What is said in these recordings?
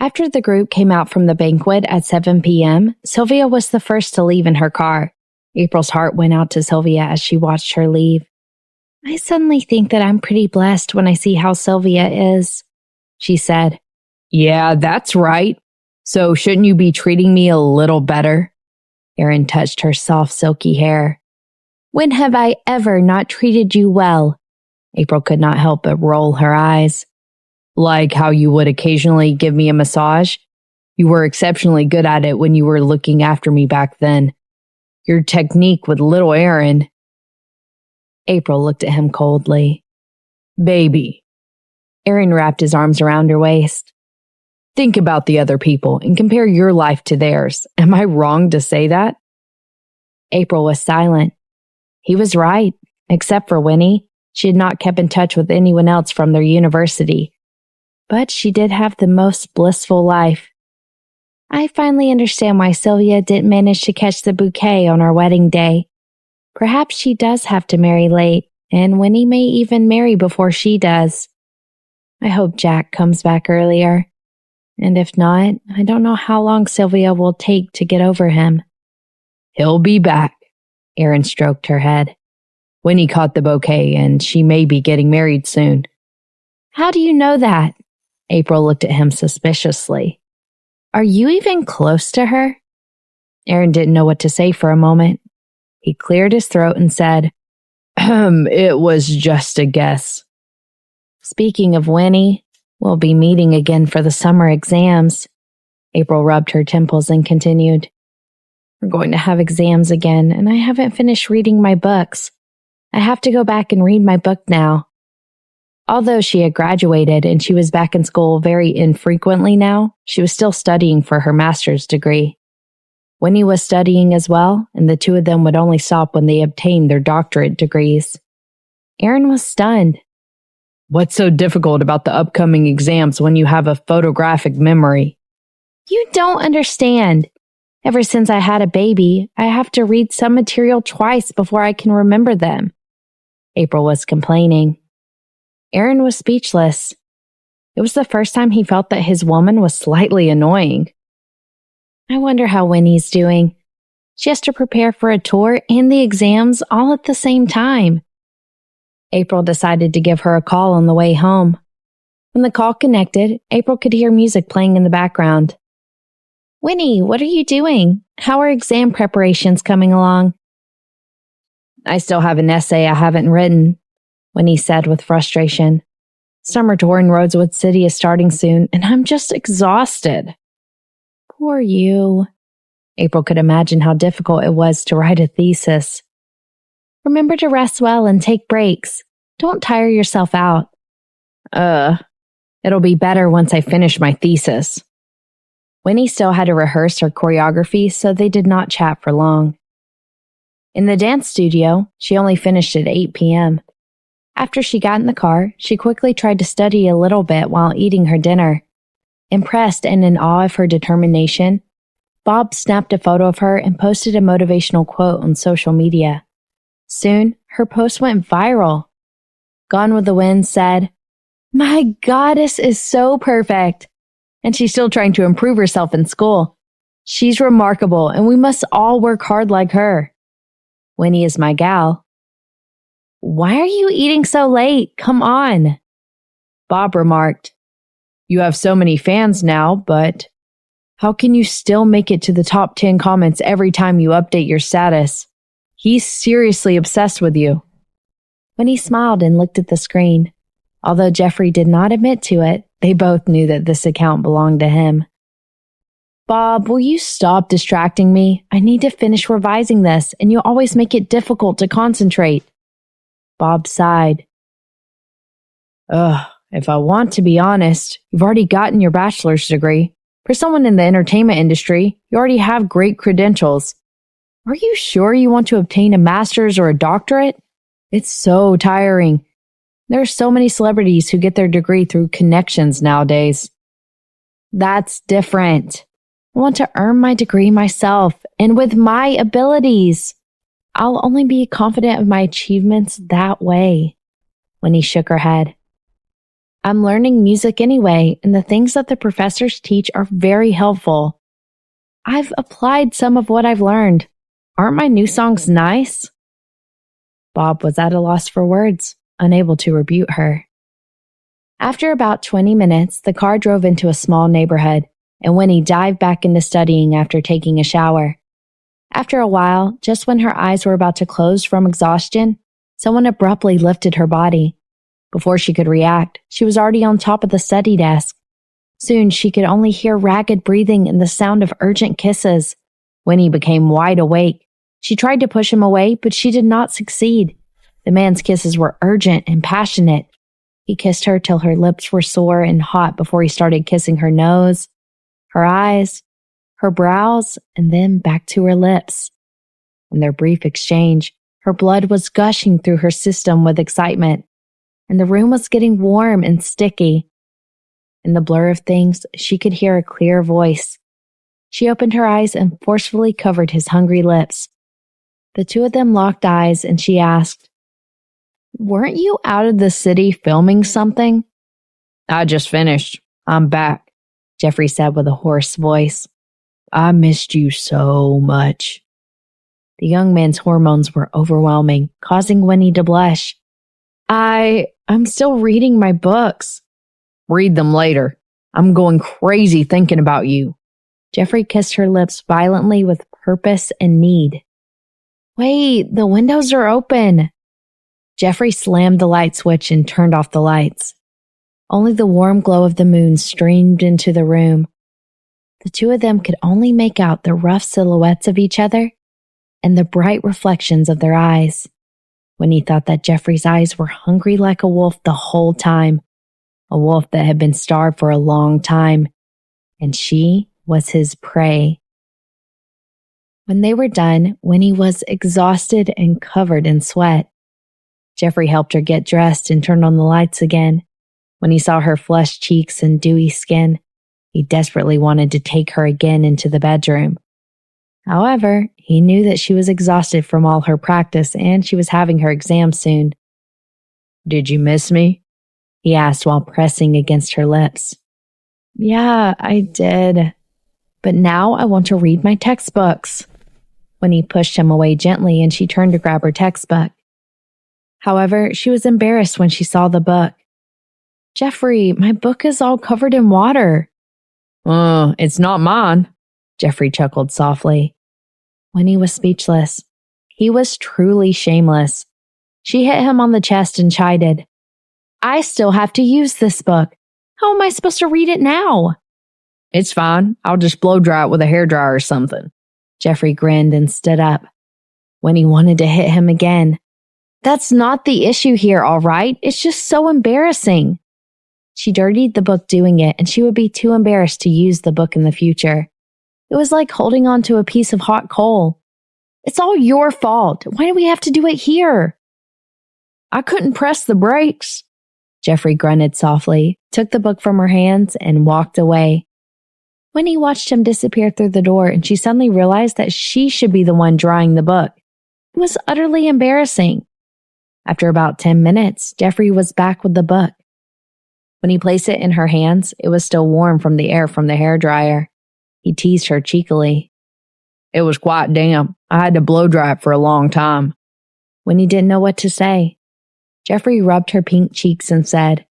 After the group came out from the banquet at 7 p.m., Sylvia was the first to leave in her car. April's heart went out to Sylvia as she watched her leave. I suddenly think that I'm pretty blessed when I see how Sylvia is, she said. Yeah, that's right. So shouldn't you be treating me a little better? Erin touched her soft, silky hair. When have I ever not treated you well? April could not help but roll her eyes. Like how you would occasionally give me a massage? You were exceptionally good at it when you were looking after me back then. Your technique with little Erin. April looked at him coldly. Baby. Erin wrapped his arms around her waist. Think about the other people and compare your life to theirs. Am I wrong to say that? April was silent. He was right, except for Winnie. She had not kept in touch with anyone else from their university. But she did have the most blissful life. I finally understand why Sylvia didn't manage to catch the bouquet on our wedding day. Perhaps she does have to marry late, and Winnie may even marry before she does. I hope Jack comes back earlier. And if not, I don't know how long Sylvia will take to get over him. He'll be back. Erin stroked her head. Winnie caught the bouquet, and she may be getting married soon. How do you know that? April looked at him suspiciously. Are you even close to her? Erin didn't know what to say for a moment. He cleared his throat and said, It was just a guess. Speaking of Winnie, we'll be meeting again for the summer exams. April rubbed her temples and continued. We're going to have exams again, and I haven't finished reading my books. I have to go back and read my book now. Although she had graduated and she was back in school very infrequently now, she was still studying for her master's degree. Winnie was studying as well, and the two of them would only stop when they obtained their doctorate degrees. Erin was stunned. What's so difficult about the upcoming exams when you have a photographic memory? You don't understand. Ever since I had a baby, I have to read some material twice before I can remember them. April was complaining. Erin was speechless. It was the first time he felt that his woman was slightly annoying. I wonder how Winnie's doing. She has to prepare for a tour and the exams all at the same time. April decided to give her a call on the way home. When the call connected, April could hear music playing in the background. Winnie, what are you doing? How are exam preparations coming along? I still have an essay I haven't written, Winnie said with frustration. Summer tour in Rosewood City is starting soon, and I'm just exhausted. Poor you. April could imagine how difficult it was to write a thesis. Remember to rest well and take breaks. Don't tire yourself out. It'll be better once I finish my thesis. Winnie still had to rehearse her choreography, so they did not chat for long. In the dance studio, she only finished at 8 p.m. After she got in the car, she quickly tried to study a little bit while eating her dinner. Impressed and in awe of her determination, Bob snapped a photo of her and posted a motivational quote on social media. Soon, her post went viral. Gone with the Wind said, "My goddess is so perfect." And she's still trying to improve herself in school. She's remarkable, and we must all work hard like her. Winnie is my gal. Why are you eating so late? Come on. Bob remarked, You have so many fans now, but how can you still make it to the top 10 comments every time you update your status? He's seriously obsessed with you. Winnie smiled and looked at the screen. Although Jeffrey did not admit to it, they both knew that this account belonged to him. Bob, will you stop distracting me? I need to finish revising this, and you always make it difficult to concentrate. Bob sighed. If I want to be honest, you've already gotten your bachelor's degree. For someone in the entertainment industry, you already have great credentials. Are you sure you want to obtain a master's or a doctorate? It's so tiring. There are so many celebrities who get their degree through connections nowadays. That's different. I want to earn my degree myself and with my abilities. I'll only be confident of my achievements that way. Winnie shook her head. I'm learning music anyway, and the things that the professors teach are very helpful. I've applied some of what I've learned. Aren't my new songs nice?" Bob was at a loss for words, unable to rebuke her. After about 20 minutes, the car drove into a small neighborhood, and Winnie dived back into studying after taking a shower. After a while, just when her eyes were about to close from exhaustion, someone abruptly lifted her body. Before she could react, she was already on top of the study desk. Soon she could only hear ragged breathing and the sound of urgent kisses. Winnie became wide awake. She tried to push him away, but she did not succeed. The man's kisses were urgent and passionate. He kissed her till her lips were sore and hot before he started kissing her nose, her eyes, her brows, and then back to her lips. In their brief exchange, her blood was gushing through her system with excitement, and the room was getting warm and sticky. In the blur of things, she could hear a clear voice. She opened her eyes and forcefully covered his hungry lips. The two of them locked eyes, and she asked, "Weren't you out of the city filming something?" "I just finished. I'm back," Jeffrey said with a hoarse voice. "I missed you so much." The young man's hormones were overwhelming, causing Winnie to blush. I'm still reading my books." "Read them later. I'm going crazy thinking about you." Jeffrey kissed her lips violently with purpose and need. "Wait, the windows are open." Jeffrey slammed the light switch and turned off the lights. Only the warm glow of the moon streamed into the room. The two of them could only make out the rough silhouettes of each other and the bright reflections of their eyes. When he thought that Jeffrey's eyes were hungry like a wolf the whole time, a wolf that had been starved for a long time, and she was his prey. When they were done, Winnie was exhausted and covered in sweat. Jeffrey helped her get dressed and turned on the lights again. When he saw her flushed cheeks and dewy skin, he desperately wanted to take her again into the bedroom. However, he knew that she was exhausted from all her practice and she was having her exam soon. "Did you miss me?" he asked while pressing against her lips. "Yeah, I did. But now I want to read my textbooks." When he pushed him away gently and she turned to grab her textbook. However, she was embarrassed when she saw the book. "Jeffrey, my book is all covered in water." It's not mine," Jeffrey chuckled softly. Winnie was speechless. He was truly shameless. She hit him on the chest and chided, "I still have to use this book. How am I supposed to read it now?" "It's fine. I'll just blow dry it with a hairdryer or something." Jeffrey grinned and stood up. Winnie wanted to hit him again. "That's not the issue here, all right? It's just so embarrassing." She dirtied the book doing it, and she would be too embarrassed to use the book in the future. It was like holding on to a piece of hot coal. "It's all your fault. Why do we have to do it here?" "I couldn't press the brakes." Jeffrey grunted softly, took the book from her hands, and walked away. Winnie watched him disappear through the door, and she suddenly realized that she should be the one drying the book. It was utterly embarrassing. After about 10 minutes, Jeffrey was back with the book. When he placed it in her hands, it was still warm from the air from the hairdryer. He teased her cheekily. "It was quite damp. I had to blow dry it for a long time." Winnie didn't know what to say. Jeffrey rubbed her pink cheeks and said,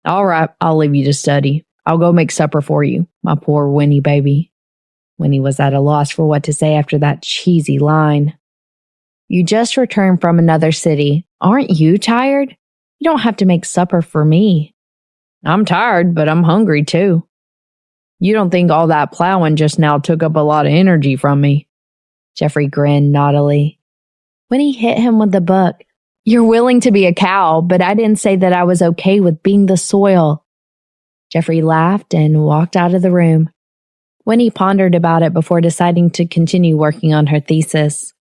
"All right, I'll leave you to study. I'll go make supper for you, my poor Winnie baby." Winnie was at a loss for what to say after that cheesy line. "You just returned from another city. Aren't you tired? You don't have to make supper for me." "I'm tired, but I'm hungry too." "You don't think all that plowing just now took up a lot of energy from me?" Jeffrey grinned naughtily. Winnie hit him with the book. "You're willing to be a cow, but I didn't say that I was okay with being the soil." Jeffrey laughed and walked out of the room. Winnie pondered about it before deciding to continue working on her thesis.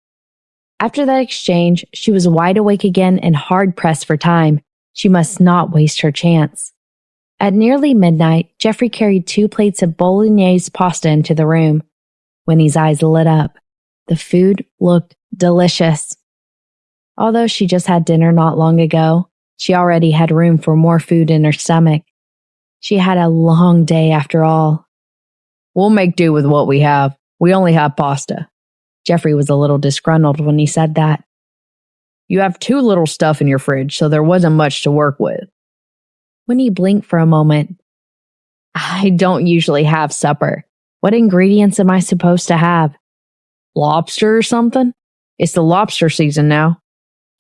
After that exchange, she was wide awake again and hard-pressed for time. She must not waste her chance. At nearly midnight, Jeffrey carried 2 plates of bolognese pasta into the room. Winnie's eyes lit up. The food looked delicious. Although she just had dinner not long ago, She already had room for more food in her stomach. She had a long day after all. We'll make do with what we have. We only have pasta. Jeffrey was a little disgruntled when he said that. You have too little stuff in your fridge, so there wasn't much to work with. Winnie blinked for a moment. I don't usually have supper. What ingredients am I supposed to have? Lobster or something? It's the lobster season now,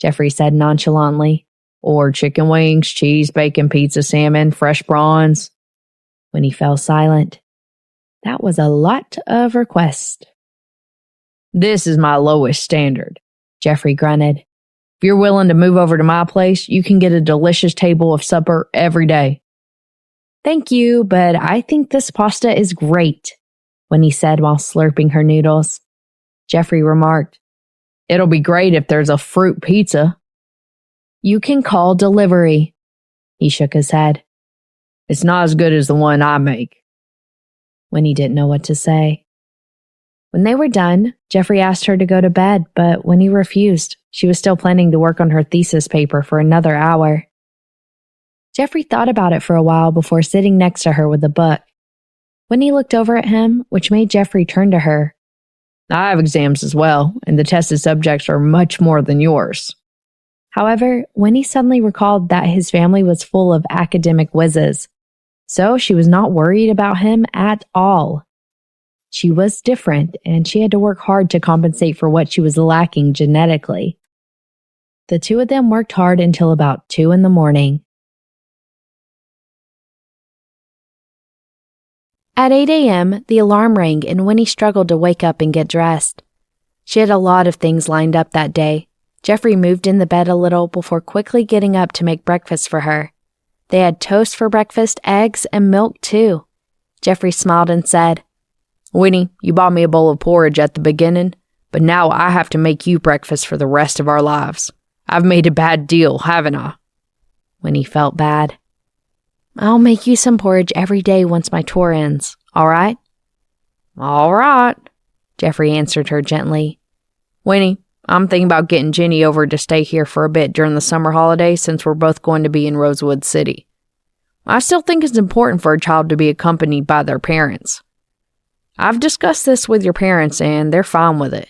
Jeffrey said nonchalantly. Or chicken wings, cheese, bacon, pizza, salmon, fresh prawns. Winnie fell silent. That was a lot of requests. This is my lowest standard, Jeffrey grunted. If you're willing to move over to my place, you can get a delicious table of supper every day. Thank you, but I think this pasta is great, Winnie said while slurping her noodles. Jeffrey remarked, It'll be great if there's a fruit pizza. You can call delivery. He shook his head. It's not as good as the one I make. Winnie didn't know what to say. When they were done, Jeffrey asked her to go to bed, but Winnie refused. She was still planning to work on her thesis paper for another hour. Jeffrey thought about it for a while before sitting next to her with a book. Winnie looked over at him, which made Jeffrey turn to her. I have exams as well, and the tested subjects are much more than yours. However, Winnie suddenly recalled that his family was full of academic whizzes, so she was not worried about him at all. She was different, and she had to work hard to compensate for what she was lacking genetically. The two of them worked hard until about 2 a.m. At 8 a.m., the alarm rang and Winnie struggled to wake up and get dressed. She had a lot of things lined up that day. Jeffrey moved in the bed a little before quickly getting up to make breakfast for her. They had toast for breakfast, eggs, and milk too. Jeffrey smiled and said, Winnie, you bought me a bowl of porridge at the beginning, but now I have to make you breakfast for the rest of our lives. I've made a bad deal, haven't I? Winnie felt bad. I'll make you some porridge every day once my tour ends, all right? All right, Jeffrey answered her gently. Winnie, I'm thinking about getting Jenny over to stay here for a bit during the summer holidays since we're both going to be in Rosewood City. I still think it's important for a child to be accompanied by their parents. I've discussed this with your parents and they're fine with it.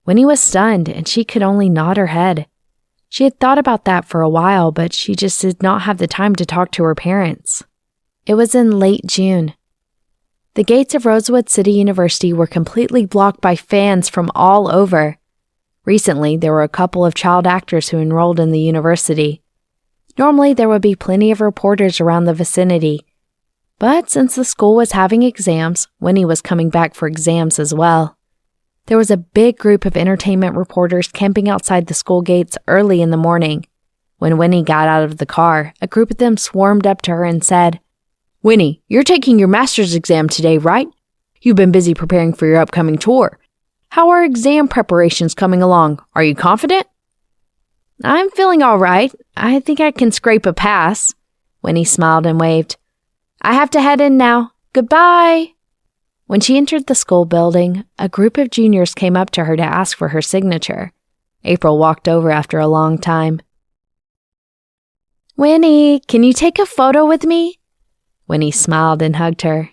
Winnie was stunned and she could only nod her head. She had thought about that for a while, but she just did not have the time to talk to her parents. It was in late June. The gates of Rosewood City University were completely blocked by fans from all over. Recently, there were a couple of child actors who enrolled in the university. Normally, there would be plenty of reporters around the vicinity. But since the school was having exams, Winnie was coming back for exams as well. There was a big group of entertainment reporters camping outside the school gates early in the morning. When Winnie got out of the car, a group of them swarmed up to her and said, Winnie, you're taking your master's exam today, right? You've been busy preparing for your upcoming tour. How are exam preparations coming along? Are you confident? I'm feeling all right. I think I can scrape a pass. Winnie smiled and waved. I have to head in now. Goodbye. When she entered the school building, a group of juniors came up to her to ask for her signature. April walked over after a long time. Winnie, can you take a photo with me? Winnie smiled and hugged her.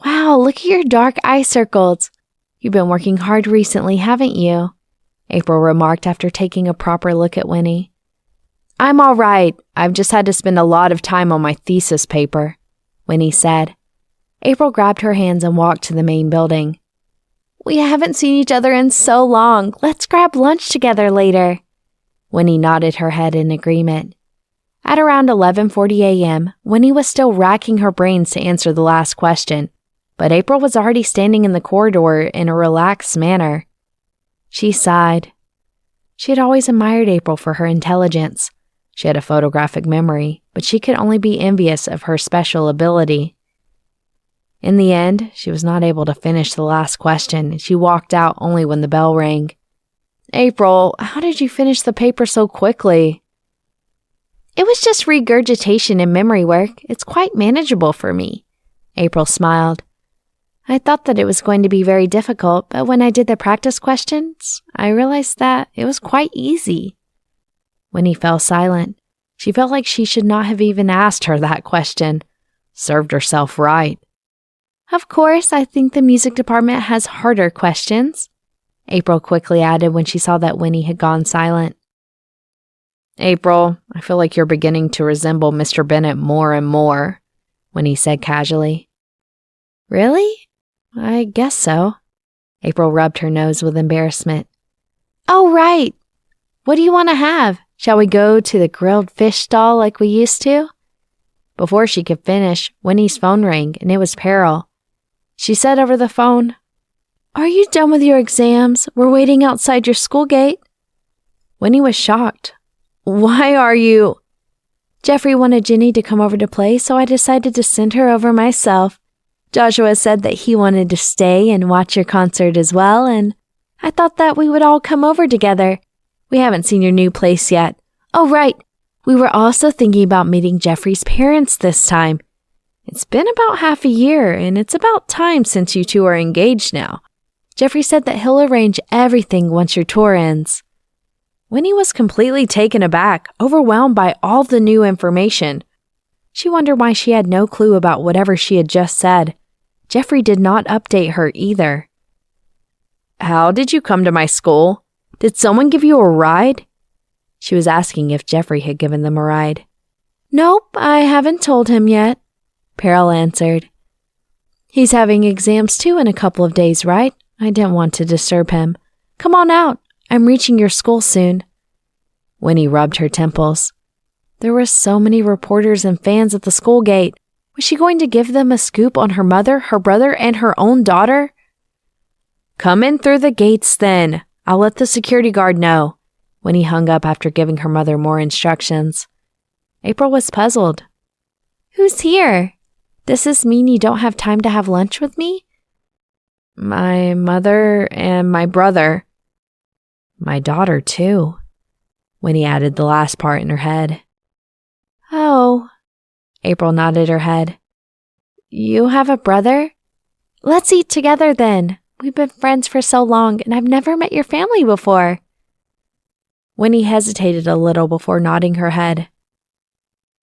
Wow, look at your dark eye circles. You've been working hard recently, haven't you? April remarked after taking a proper look at Winnie. I'm all right. I've just had to spend a lot of time on my thesis paper, Winnie said. April grabbed her hands and walked to the main building. We haven't seen each other in so long. Let's grab lunch together later. Winnie nodded her head in agreement. At around 11:40 a.m., Winnie was still racking her brains to answer the last question, but April was already standing in the corridor in a relaxed manner. She sighed. She had always admired April for her intelligence. She had a photographic memory, but she could only be envious of her special ability. In the end, she was not able to finish the last question, and she walked out only when the bell rang. April, how did you finish the paper so quickly? It was just regurgitation and memory work. It's quite manageable for me. April smiled. I thought that it was going to be very difficult, but when I did the practice questions, I realized that it was quite easy. Winnie fell silent. She felt like she should not have even asked her that question. Served herself right. Of course, I think the music department has harder questions, April quickly added when she saw that Winnie had gone silent. April, I feel like you're beginning to resemble Mr. Bennett more and more, Winnie said casually. Really? I guess so. April rubbed her nose with embarrassment. Oh, right. What do you want to have? Shall we go to the grilled fish stall like we used to? Before she could finish, Winnie's phone rang, and it was Pearl. She said over the phone, Are you done with your exams? We're waiting outside your school gate. Winnie was shocked. Why are you? Jeffrey wanted Ginny to come over to play, so I decided to send her over myself. Joshua said that he wanted to stay and watch your concert as well, and I thought that we would all come over together. We haven't seen your new place yet. Oh, right. We were also thinking about meeting Jeffrey's parents this time. It's been about half a year, and it's about time since you two are engaged now. Jeffrey said that he'll arrange everything once your tour ends. Winnie was completely taken aback, overwhelmed by all the new information. She wondered why she had no clue about whatever she had just said. Jeffrey did not update her either. How did you come to my school? Did someone give you a ride? She was asking if Jeffrey had given them a ride. Nope, I haven't told him yet, Pearl answered. He's having exams too in a couple of days, right? I didn't want to disturb him. Come on out. I'm reaching your school soon. Winnie rubbed her temples. There were so many reporters and fans at the school gate. Was she going to give them a scoop on her mother, her brother, and her own daughter? Come in through the gates then. I'll let the security guard know. Winnie hung up after giving her mother more instructions. April was puzzled. Who's here? Does this mean you don't have time to have lunch with me? My mother and my brother. My daughter, too. Winnie added the last part in her head. Oh. April nodded her head. You have a brother? Let's eat together then. We've been friends for so long, and I've never met your family before. Winnie hesitated a little before nodding her head.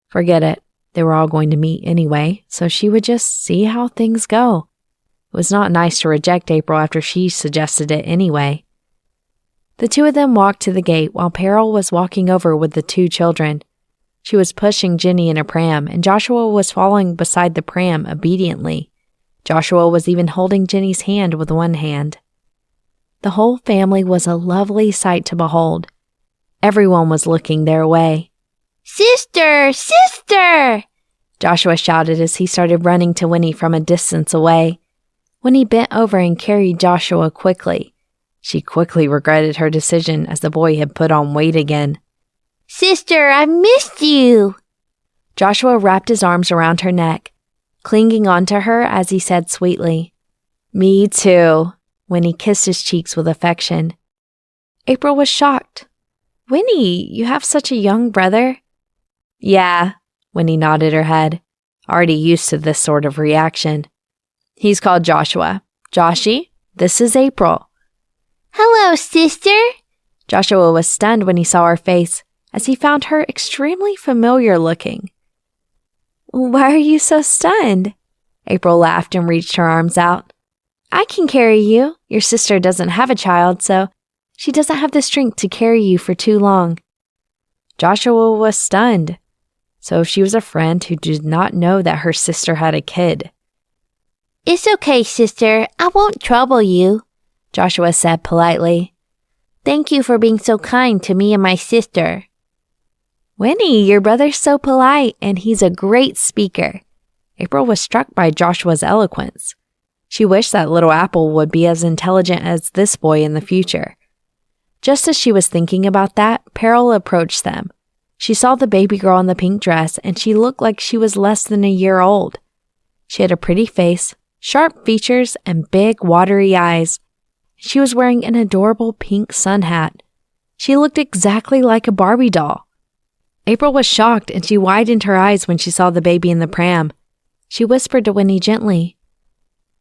Forget it. They were all going to meet anyway, so she would just see how things go. It was not nice to reject April after she suggested it anyway. The two of them walked to the gate while Pearl was walking over with the two children. She was pushing Ginny in a pram, and Joshua was following beside the pram obediently. Joshua was even holding Ginny's hand with one hand. The whole family was a lovely sight to behold. Everyone was looking their way. Sister! Sister! Joshua shouted as he started running to Winnie from a distance away. Winnie bent over and carried Joshua quickly. She quickly regretted her decision as the boy had put on weight again. Sister, I missed you! Joshua wrapped his arms around her neck, clinging onto her as he said sweetly, Me too, Winnie kissed his cheeks with affection. April was shocked. Winnie, you have such a young brother? Yeah, Winnie nodded her head, already used to this sort of reaction. He's called Joshua. Joshy, this is April. Hello, sister. Joshua was stunned when he saw her face, as he found her extremely familiar looking. Why are you so stunned? April laughed and reached her arms out. I can carry you. Your sister doesn't have a child, so she doesn't have the strength to carry you for too long. Joshua was stunned. So she was a friend who did not know that her sister had a kid. It's okay, sister. I won't trouble you, Joshua said politely. Thank you for being so kind to me and my sister. Winnie, your brother's so polite, and he's a great speaker. April was struck by Joshua's eloquence. She wished that little apple would be as intelligent as this boy in the future. Just as she was thinking about that, Pearl approached them. She saw the baby girl in the pink dress, and she looked like she was less than a year old. She had a pretty face, sharp features, and big, watery eyes. She was wearing an adorable pink sun hat. She looked exactly like a Barbie doll. April was shocked, and she widened her eyes when she saw the baby in the pram. She whispered to Winnie gently,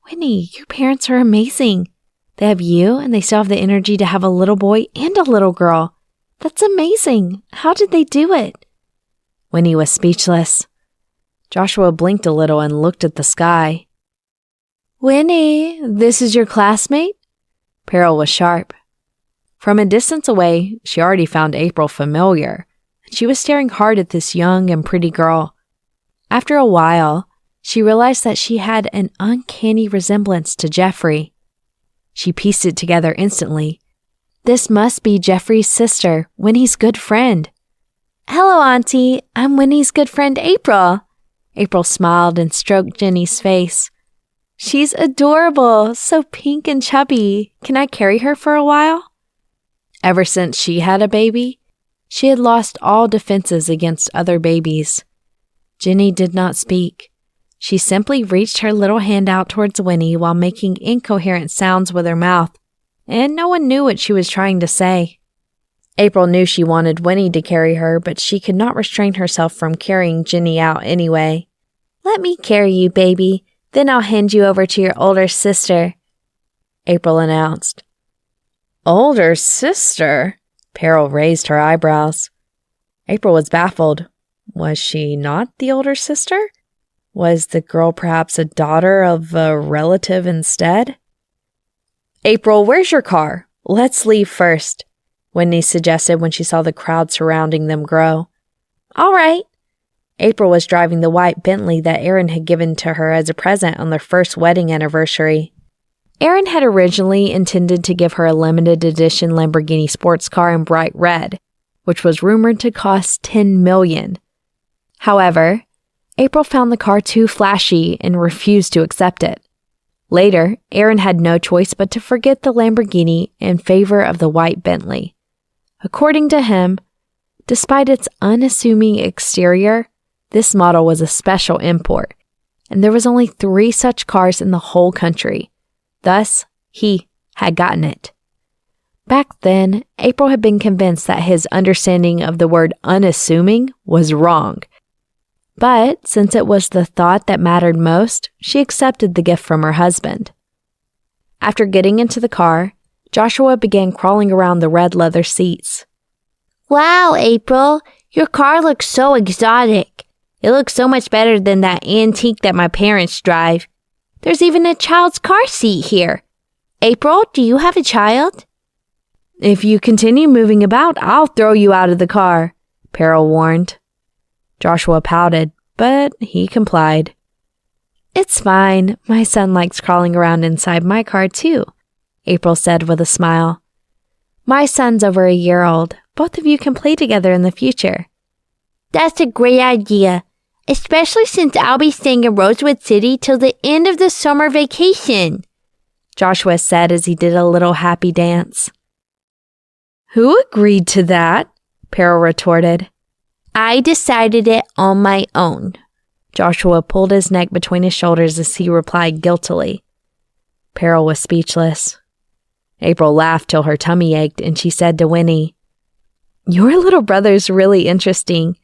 Winnie, your parents are amazing. They have you, and they still have the energy to have a little boy and a little girl. That's amazing. How did they do it? Winnie was speechless. Joshua blinked a little and looked at the sky. Winnie, this is your classmate? Peril was sharp. From a distance away, she already found April familiar, and she was staring hard at this young and pretty girl. After a while, she realized that she had an uncanny resemblance to Jeffrey. She pieced it together instantly. This must be Jeffrey's sister, Winnie's good friend. Hello, Auntie. I'm Winnie's good friend, April. April smiled and stroked Jenny's face. She's adorable, so pink and chubby. Can I carry her for a while? Ever since she had a baby, she had lost all defenses against other babies. Jenny did not speak. She simply reached her little hand out towards Winnie while making incoherent sounds with her mouth, and no one knew what she was trying to say. April knew she wanted Winnie to carry her, but she could not restrain herself from carrying Jenny out anyway. Let me carry you, baby. Then I'll hand you over to your older sister, April announced. Older sister? Peril raised her eyebrows. April was baffled. Was she not the older sister? Was the girl perhaps a daughter of a relative instead? April, where's your car? Let's leave first, Winnie suggested when she saw the crowd surrounding them grow. All right. April was driving the white Bentley that Aaron had given to her as a present on their first wedding anniversary. Aaron had originally intended to give her a limited edition Lamborghini sports car in bright red, which was rumored to cost $10 million. However, April found the car too flashy and refused to accept it. Later, Aaron had no choice but to forget the Lamborghini in favor of the white Bentley. According to him, despite its unassuming exterior, this model was a special import, and there was only 3 such cars in the whole country. Thus, he had gotten it. Back then, April had been convinced that his understanding of the word unassuming was wrong. But since it was the thought that mattered most, she accepted the gift from her husband. After getting into the car, Joshua began crawling around the red leather seats. Wow, April, your car looks so exotic. It looks so much better than that antique that my parents drive. There's even a child's car seat here. April, do you have a child? If you continue moving about, I'll throw you out of the car, Peril warned. Joshua pouted, but he complied. It's fine. My son likes crawling around inside my car too, April said with a smile. My son's over a year old. Both of you can play together in the future. That's a great idea, especially since I'll be staying in Rosewood City till the end of the summer vacation, Joshua said as he did a little happy dance. Who agreed to that? Peril retorted. I decided it on my own. Joshua pulled his neck between his shoulders as he replied guiltily. Peril was speechless. April laughed till her tummy ached, and she said to Winnie, Your little brother's really interesting.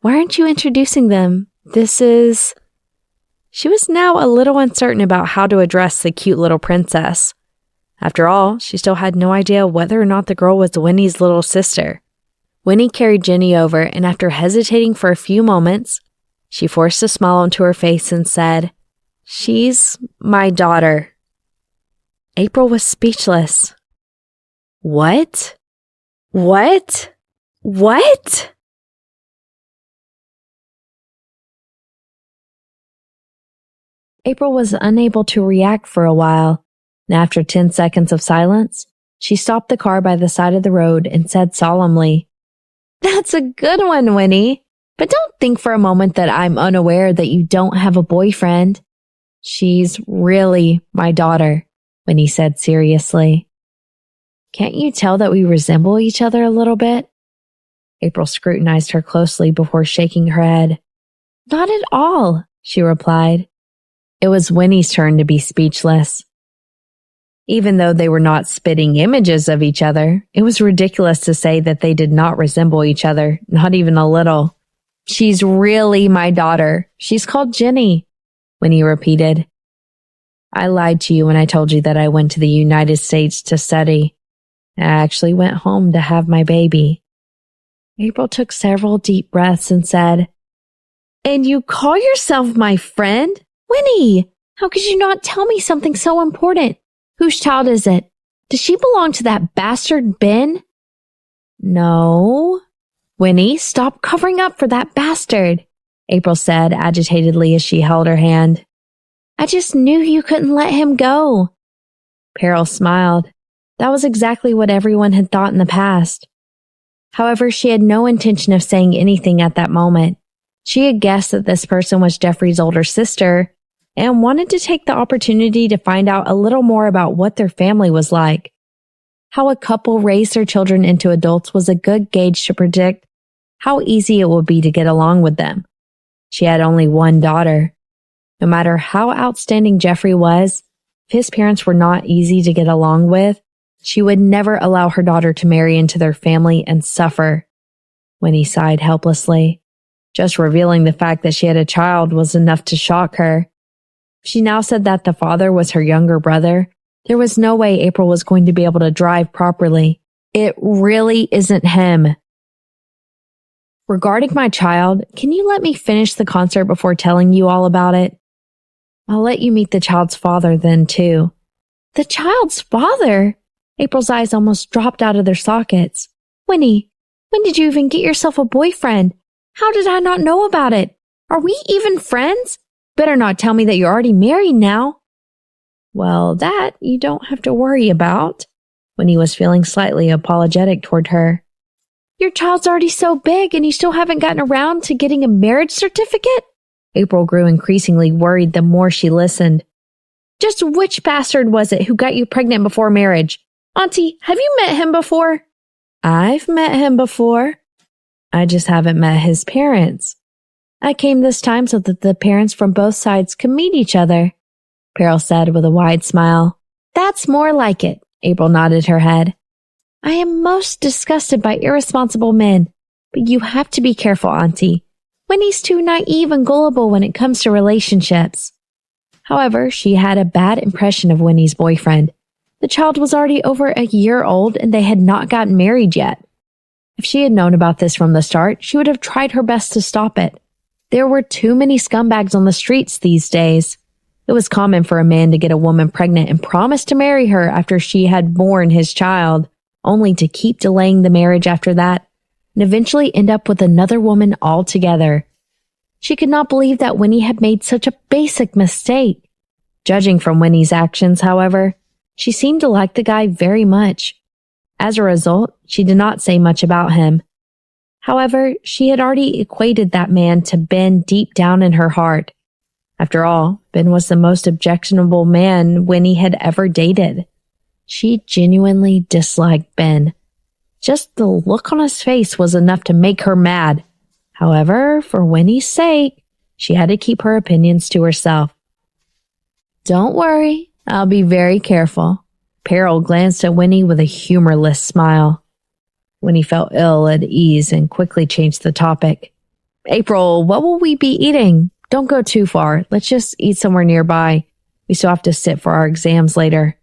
Why aren't you introducing them? She was now a little uncertain about how to address the cute little princess. After all, she still had no idea whether or not the girl was Winnie's little sister. Winnie carried Jenny over, and after hesitating for a few moments, she forced a smile onto her face and said, She's my daughter. April was speechless. What? What? What? April was unable to react for a while, and after 10 seconds of silence, she stopped the car by the side of the road and said solemnly, That's a good one, Winnie. But don't think for a moment that I'm unaware that you don't have a boyfriend. She's really my daughter, Winnie said seriously. Can't you tell that we resemble each other a little bit? April scrutinized her closely before shaking her head. Not at all, she replied. It was Winnie's turn to be speechless. Even though they were not spitting images of each other, it was ridiculous to say that they did not resemble each other, not even a little. She's really my daughter. She's called Jenny, Winnie repeated. I lied to you when I told you that I went to the United States to study. I actually went home to have my baby. April took several deep breaths and said, "And you call yourself my friend? Winnie, how could you not tell me something so important? Whose child is it? Does she belong to that bastard Ben?" "No." "Winnie, stop covering up for that bastard," April said agitatedly as she held her hand. "I just knew you couldn't let him go." Peril smiled. That was exactly what everyone had thought in the past. However, she had no intention of saying anything at that moment. She had guessed that this person was Jeffrey's older sister and wanted to take the opportunity to find out a little more about what their family was like. How a couple raised their children into adults was a good gauge to predict how easy it would be to get along with them. She had only one daughter. No matter how outstanding Jeffrey was, if his parents were not easy to get along with, she would never allow her daughter to marry into their family and suffer. Winnie sighed helplessly. Just revealing the fact that she had a child was enough to shock her. She now said that the father was her younger brother. There was no way April was going to be able to drive properly. It really isn't him. "Regarding my child, can you let me finish the concert before telling you all about it?" "I'll let you meet the child's father then, too." "The child's father?" April's eyes almost dropped out of their sockets. "Winnie, when did you even get yourself a boyfriend? How did I not know about it? Are we even friends? Better not tell me that you're already married now." "Well, that you don't have to worry about." Winnie was feeling slightly apologetic toward her. "Your child's already so big and you still haven't gotten around to getting a marriage certificate?" April grew increasingly worried the more she listened. "Just which bastard was it who got you pregnant before marriage? Auntie, have you met him before?" "I've met him before. I just haven't met his parents. I came this time so that the parents from both sides could meet each other," Peril said with a wide smile. "That's more like it," April nodded her head. "I am most disgusted by irresponsible men, but you have to be careful, Auntie. Winnie's too naive and gullible when it comes to relationships." However, she had a bad impression of Winnie's boyfriend. The child was already over a year old and they had not gotten married yet. If she had known about this from the start, she would have tried her best to stop it. There were too many scumbags on the streets these days. It was common for a man to get a woman pregnant and promise to marry her after she had born his child, only to keep delaying the marriage after that, and eventually end up with another woman altogether. She could not believe that Winnie had made such a basic mistake. Judging from Winnie's actions, however, she seemed to like the guy very much. As a result, she did not say much about him. However, she had already equated that man to Ben deep down in her heart. After all, Ben was the most objectionable man Winnie had ever dated. She genuinely disliked Ben. Just the look on his face was enough to make her mad. However, for Winnie's sake, she had to keep her opinions to herself. "Don't worry, I'll be very careful." Peril glanced at Winnie with a humorless smile. Winnie felt ill at ease and quickly changed the topic. "April, what will we be eating? Don't go too far. Let's just eat somewhere nearby. We still have to sit for our exams later."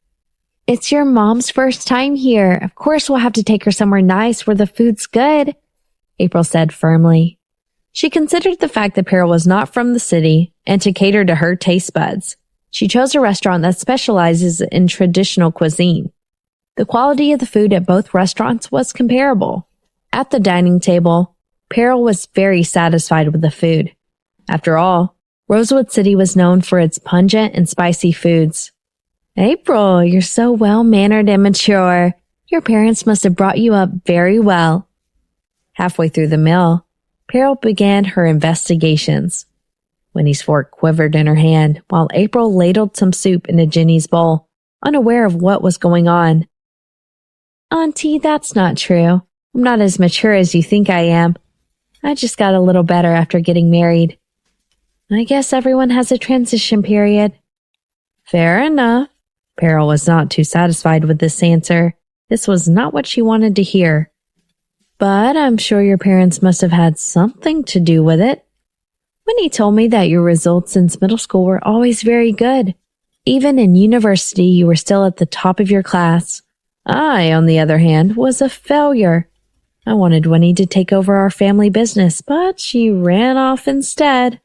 "It's your mom's first time here. Of course we'll have to take her somewhere nice where the food's good," April said firmly. She considered the fact that Peril was not from the city and to cater to her taste buds. She chose a restaurant that specializes in traditional cuisine. The quality of the food at both restaurants was comparable. At the dining table, Peril was very satisfied with the food. After all, Rosewood City was known for its pungent and spicy foods. "April, you're so well-mannered and mature. Your parents must have brought you up very well." Halfway through the meal, Peril began her investigations. Winnie's fork quivered in her hand, while April ladled some soup into Jenny's bowl, unaware of what was going on. "Auntie, that's not true. I'm not as mature as you think I am. I just got a little better after getting married. I guess everyone has a transition period." "Fair enough." Peril was not too satisfied with this answer. This was not what she wanted to hear. "But I'm sure your parents must have had something to do with it. Winnie told me that your results since middle school were always very good. Even in university, you were still at the top of your class. I, on the other hand, was a failure. I wanted Winnie to take over our family business, but she ran off instead.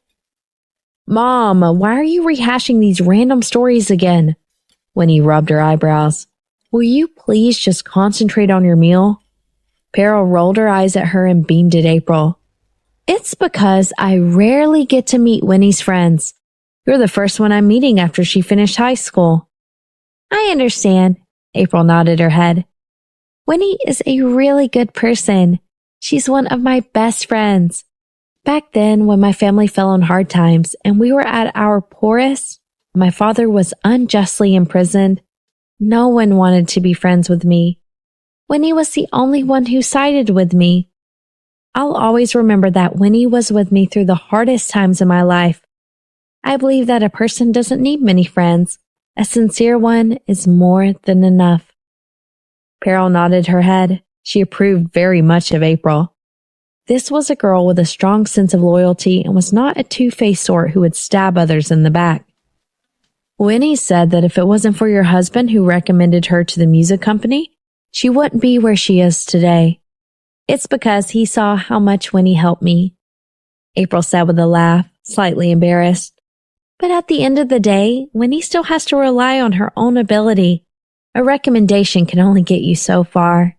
Mom, why are you rehashing these random stories again? Winnie rubbed her eyebrows. Will you please just concentrate on your meal? Peril rolled her eyes at her and beamed at April. It's because I rarely get to meet Winnie's friends. You're the first one I'm meeting after she finished high school. I understand, April nodded her head. Winnie is a really good person. She's one of my best friends. Back then, when my family fell on hard times and we were at our poorest, my father was unjustly imprisoned. No one wanted to be friends with me. Winnie was the only one who sided with me. I'll always remember that Winnie was with me through the hardest times in my life. I believe that a person doesn't need many friends. A sincere one is more than enough. Peril nodded her head. She approved very much of April. This was a girl with a strong sense of loyalty and was not a two-faced sort who would stab others in the back. Winnie said that if it wasn't for your husband who recommended her to the music company, she wouldn't be where she is today. It's because he saw how much Winnie helped me, April said with a laugh, slightly embarrassed. But at the end of the day, Winnie still has to rely on her own ability. A recommendation can only get you so far.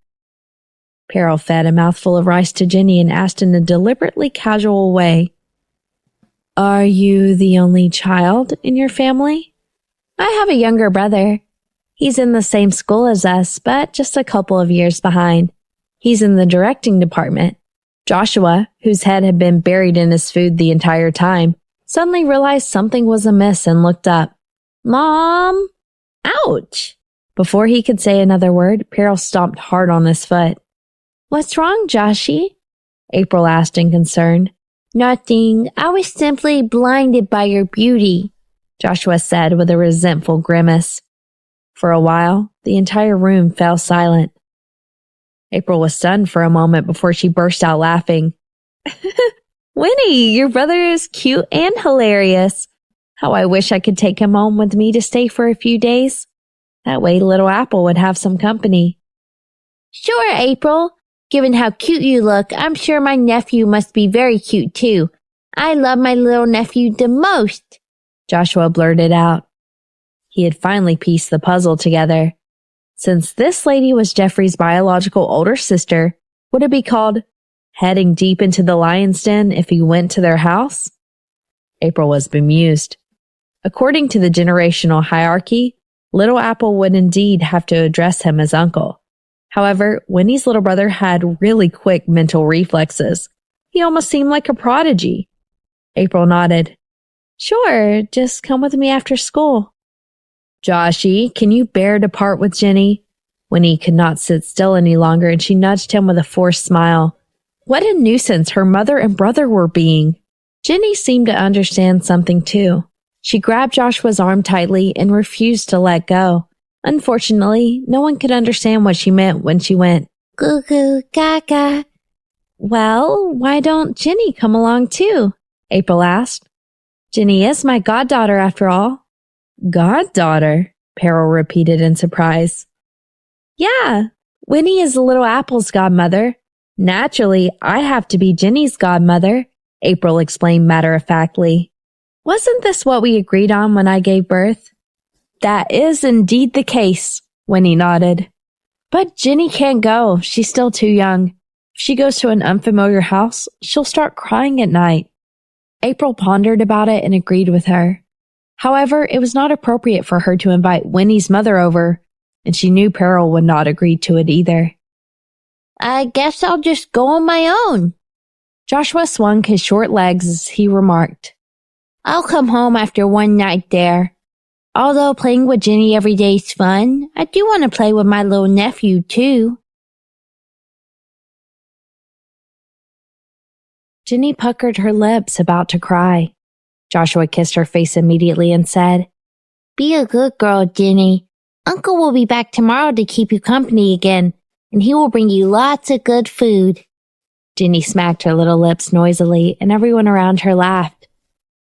Peril fed a mouthful of rice to Jenny and asked in a deliberately casual way, Are you the only child in your family? I have a younger brother. He's in the same school as us, but just a couple of years behind. He's in the directing department. Joshua, whose head had been buried in his food the entire time, suddenly realized something was amiss and looked up. Mom! Ouch! Before he could say another word, Peril stomped hard on his foot. What's wrong, Joshy? April asked in concern. Nothing. I was simply blinded by your beauty, Joshua said with a resentful grimace. For a while, the entire room fell silent. April was stunned for a moment before she burst out laughing. Winnie, your brother is cute and hilarious. How I wish I could take him home with me to stay for a few days. That way little Apple would have some company. Sure, April. Given how cute you look, I'm sure my nephew must be very cute too. I love my little nephew the most, Joshua blurted out. He had finally pieced the puzzle together. Since this lady was Jeffrey's biological older sister, would it be called heading deep into the lion's den if he went to their house? April was bemused. According to the generational hierarchy, little Apple would indeed have to address him as uncle. However, Winnie's little brother had really quick mental reflexes. He almost seemed like a prodigy. April nodded. Sure, just come with me after school. Joshy, can you bear to part with Jenny? Winnie could not sit still any longer, and she nudged him with a forced smile. What a nuisance her mother and brother were being. Jenny seemed to understand something too. She grabbed Joshua's arm tightly and refused to let go. Unfortunately, no one could understand what she meant when she went, goo goo gaga. Well, why don't Jenny come along too? April asked. Jenny is my goddaughter after all. Goddaughter? Peril repeated in surprise. Yeah, Winnie is little Apple's godmother. Naturally, I have to be Jenny's godmother, April explained matter-of-factly. Wasn't this what we agreed on when I gave birth? That is indeed the case, Winnie nodded. But Jenny can't go. She's still too young. If she goes to an unfamiliar house, she'll start crying at night. April pondered about it and agreed with her. However, it was not appropriate for her to invite Winnie's mother over, and she knew Peril would not agree to it either. I guess I'll just go on my own. Joshua swung his short legs as he remarked, I'll come home after one night there. Although playing with Jenny every day is fun, I do want to play with my little nephew too. Jenny puckered her lips, about to cry. Joshua kissed her face immediately and said, Be a good girl, Jenny. Uncle will be back tomorrow to keep you company again, and he will bring you lots of good food. Jenny smacked her little lips noisily, and everyone around her laughed.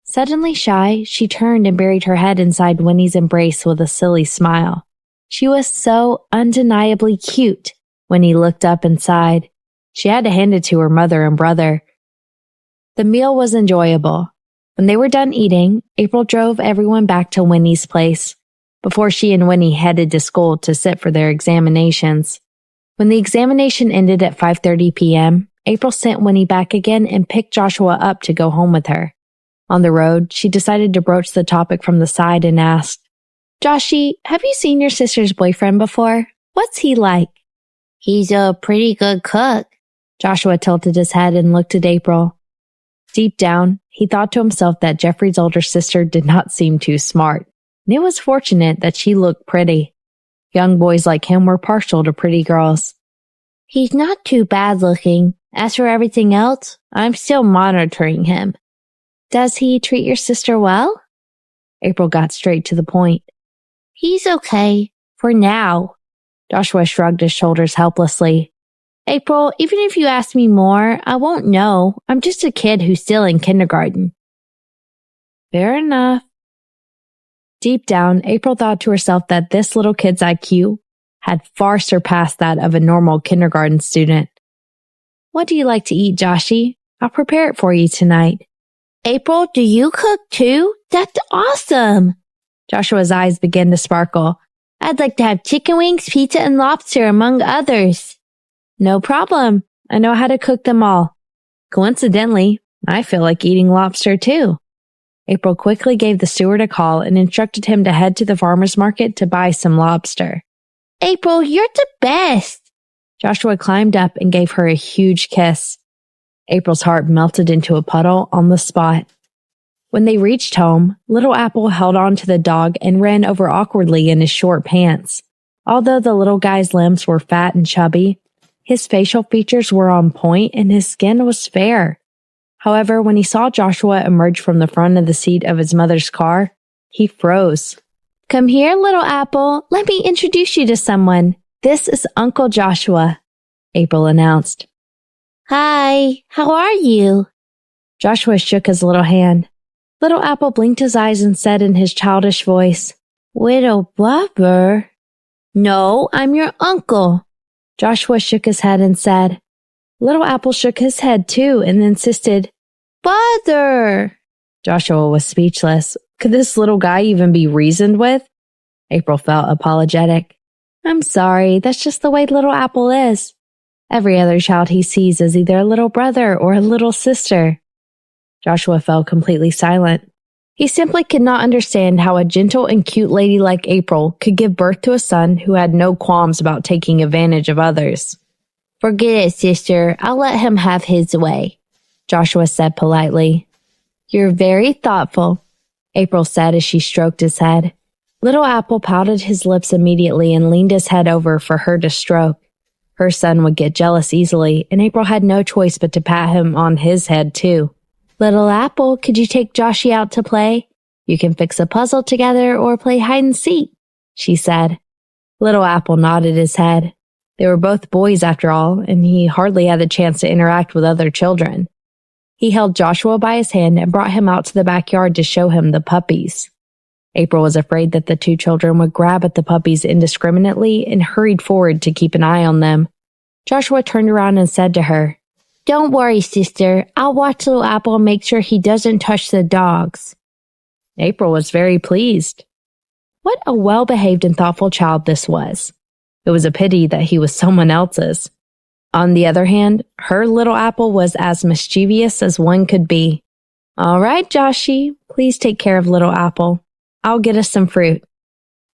Suddenly shy, she turned and buried her head inside Winnie's embrace with a silly smile. She was so undeniably cute. Winnie looked up and sighed. She had to hand it to her mother and brother. The meal was enjoyable. When they were done eating, April drove everyone back to Winnie's place before she and Winnie headed to school to sit for their examinations. When the examination ended at 5:30 p.m., April sent Winnie back again and picked Joshua up to go home with her. On the road, she decided to broach the topic from the side and asked, "Joshy, have you seen your sister's boyfriend before? What's he like?" "He's a pretty good cook." Joshua tilted his head and looked at April. Deep down, he thought to himself that Jeffrey's older sister did not seem too smart, and it was fortunate that she looked pretty. Young boys like him were partial to pretty girls. "He's not too bad looking. As for everything else, I'm still monitoring him." "Does he treat your sister well?" April got straight to the point. "He's okay, for now." Joshua shrugged his shoulders helplessly. "April, even if you ask me more, I won't know. I'm just a kid who's still in kindergarten." Fair enough. Deep down, April thought to herself that this little kid's IQ had far surpassed that of a normal kindergarten student. "What do you like to eat, Joshy? I'll prepare it for you tonight." "April, do you cook too? That's awesome!" Joshua's eyes began to sparkle. "I'd like to have chicken wings, pizza, and lobster, among others." "No problem. I know how to cook them all. Coincidentally, I feel like eating lobster too." April quickly gave the steward a call and instructed him to head to the farmer's market to buy some lobster. "April, you're the best!" Joshua climbed up and gave her a huge kiss. April's heart melted into a puddle on the spot. When they reached home, Little Apple held on to the dog and ran over awkwardly in his short pants. Although the little guy's limbs were fat and chubby, his facial features were on point and his skin was fair. However, when he saw Joshua emerge from the front of the seat of his mother's car, he froze. "Come here, Little Apple. Let me introduce you to someone. This is Uncle Joshua," April announced. "Hi, how are you?" Joshua shook his little hand. Little Apple blinked his eyes and said in his childish voice, "Widow Blubber." "No, I'm your uncle." Joshua shook his head and said. Little Apple shook his head too and insisted, "Father!" Joshua was speechless. Could this little guy even be reasoned with? April felt apologetic. "I'm sorry, that's just the way Little Apple is. Every other child he sees is either a little brother or a little sister." Joshua fell completely silent. He simply could not understand how a gentle and cute lady like April could give birth to a son who had no qualms about taking advantage of others. "Forget it, sister. I'll let him have his way," Joshua said politely. "You're very thoughtful," April said as she stroked his head. Little Apple pouted his lips immediately and leaned his head over for her to stroke. Her son would get jealous easily, and April had no choice but to pat him on his head too. "Little Apple, could you take Joshy out to play? You can fix a puzzle together or play hide and seek," she said. Little Apple nodded his head. They were both boys after all, and he hardly had the chance to interact with other children. He held Joshua by his hand and brought him out to the backyard to show him the puppies. April was afraid that the two children would grab at the puppies indiscriminately and hurried forward to keep an eye on them. Joshua turned around and said to her, "Don't worry, sister. I'll watch Little Apple and make sure he doesn't touch the dogs." April was very pleased. What a well-behaved and thoughtful child this was. It was a pity that he was someone else's. On the other hand, her Little Apple was as mischievous as one could be. "All right, Joshy, please take care of Little Apple. I'll get us some fruit."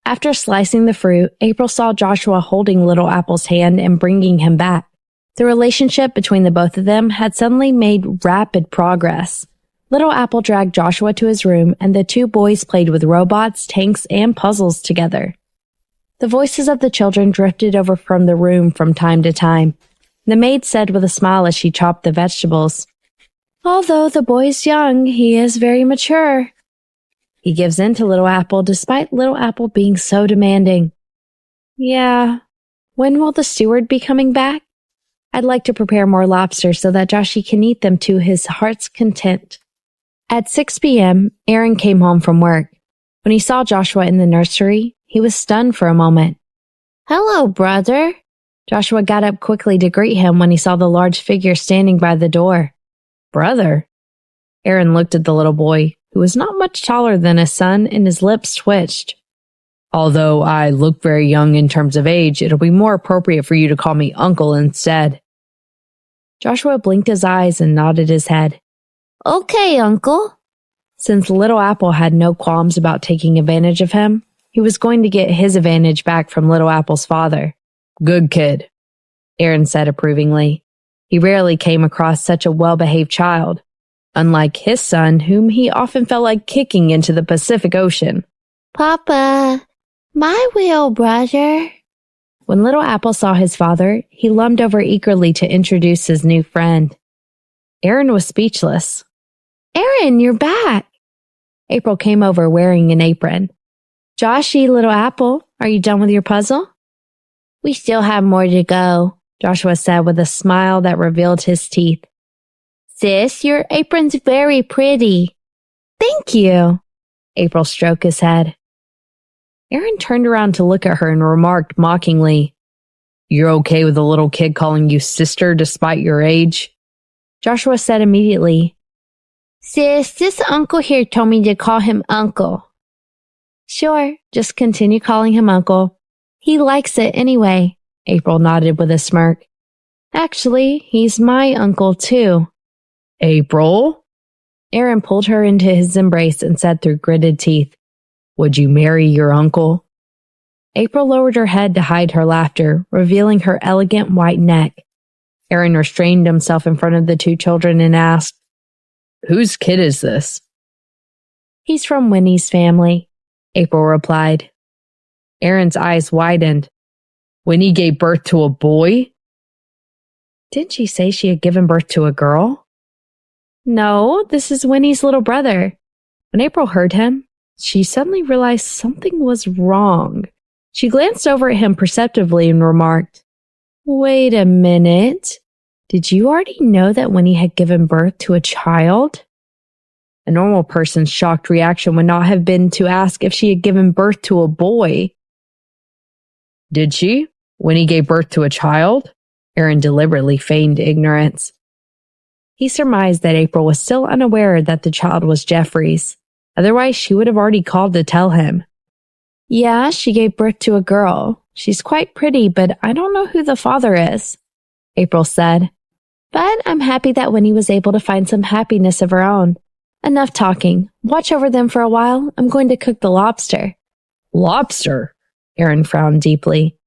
After slicing the fruit, April saw Joshua holding Little Apple's hand and bringing him back. The relationship between the both of them had suddenly made rapid progress. Little Apple dragged Joshua to his room, and the two boys played with robots, tanks, and puzzles together. The voices of the children drifted over from the room from time to time. The maid said with a smile as she chopped the vegetables, "Although the boy is young, he is very mature." He gives in to Little Apple despite Little Apple being so demanding. "Yeah. When will the steward be coming back? I'd like to prepare more lobster so that Joshy can eat them to his heart's content." At 6 p.m., Aaron came home from work. When he saw Joshua in the nursery, he was stunned for a moment. "Hello, brother." Joshua got up quickly to greet him when he saw the large figure standing by the door. Brother? Aaron looked at the little boy, who was not much taller than his son, and his lips twitched. Although I look very young in terms of age, it'll be more appropriate for you to call me Uncle instead. Joshua blinked his eyes and nodded his head. Okay, Uncle. Since Little Apple had no qualms about taking advantage of him, he was going to get his advantage back from Little Apple's father. Good kid, Aaron said approvingly. He rarely came across such a well-behaved child, unlike his son, whom he often felt like kicking into the Pacific Ocean. Papa, my little brother. When Little Apple saw his father, he lumbed over eagerly to introduce his new friend. Aaron was speechless. Aaron, you're back. April came over wearing an apron. Joshy, Little Apple, are you done with your puzzle? We still have more to go, Joshua said with a smile that revealed his teeth. Sis, your apron's very pretty. Thank you. April stroked his head. Aaron turned around to look at her and remarked mockingly, You're okay with a little kid calling you sister despite your age? Joshua said immediately, Sis, this uncle here told me to call him Uncle. Sure, just continue calling him Uncle. He likes it anyway, April nodded with a smirk. Actually, he's my uncle too. April? Aaron pulled her into his embrace and said through gritted teeth, Would you marry your uncle? April lowered her head to hide her laughter, revealing her elegant white neck. Aaron restrained himself in front of the two children and asked, Whose kid is this? He's from Winnie's family, April replied. Aaron's eyes widened. Winnie gave birth to a boy? Didn't she say she had given birth to a girl? No, this is Winnie's little brother. When April heard him, she suddenly realized something was wrong. She glanced over at him perceptively and remarked, Wait a minute. Did you already know that Winnie had given birth to a child? A normal person's shocked reaction would not have been to ask if she had given birth to a boy. Did she? Winnie gave birth to a child? Aaron deliberately feigned ignorance. He surmised that April was still unaware that the child was Jeffrey's. Otherwise, she would have already called to tell him. Yeah, she gave birth to a girl. She's quite pretty, but I don't know who the father is, April said. But I'm happy that Winnie was able to find some happiness of her own. Enough talking. Watch over them for a while. I'm going to cook the lobster. Lobster? Aaron frowned deeply.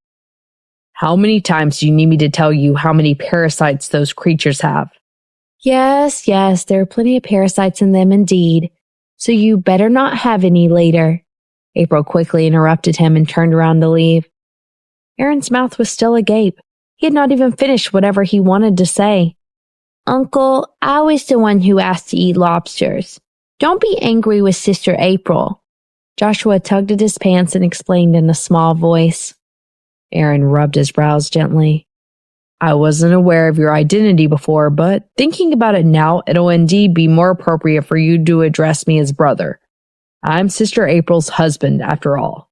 How many times do you need me to tell you how many parasites those creatures have? Yes, there are plenty of parasites in them indeed. So you better not have any later. April quickly interrupted him and turned around to leave. Aaron's mouth was still agape. He had not even finished whatever he wanted to say. Uncle, I was the one who asked to eat lobsters. Don't be angry with Sister April. Joshua tugged at his pants and explained in a small voice. Aaron rubbed his brows gently. I wasn't aware of your identity before, but thinking about it now, it'll indeed be more appropriate for you to address me as brother. I'm Sister April's husband, after all.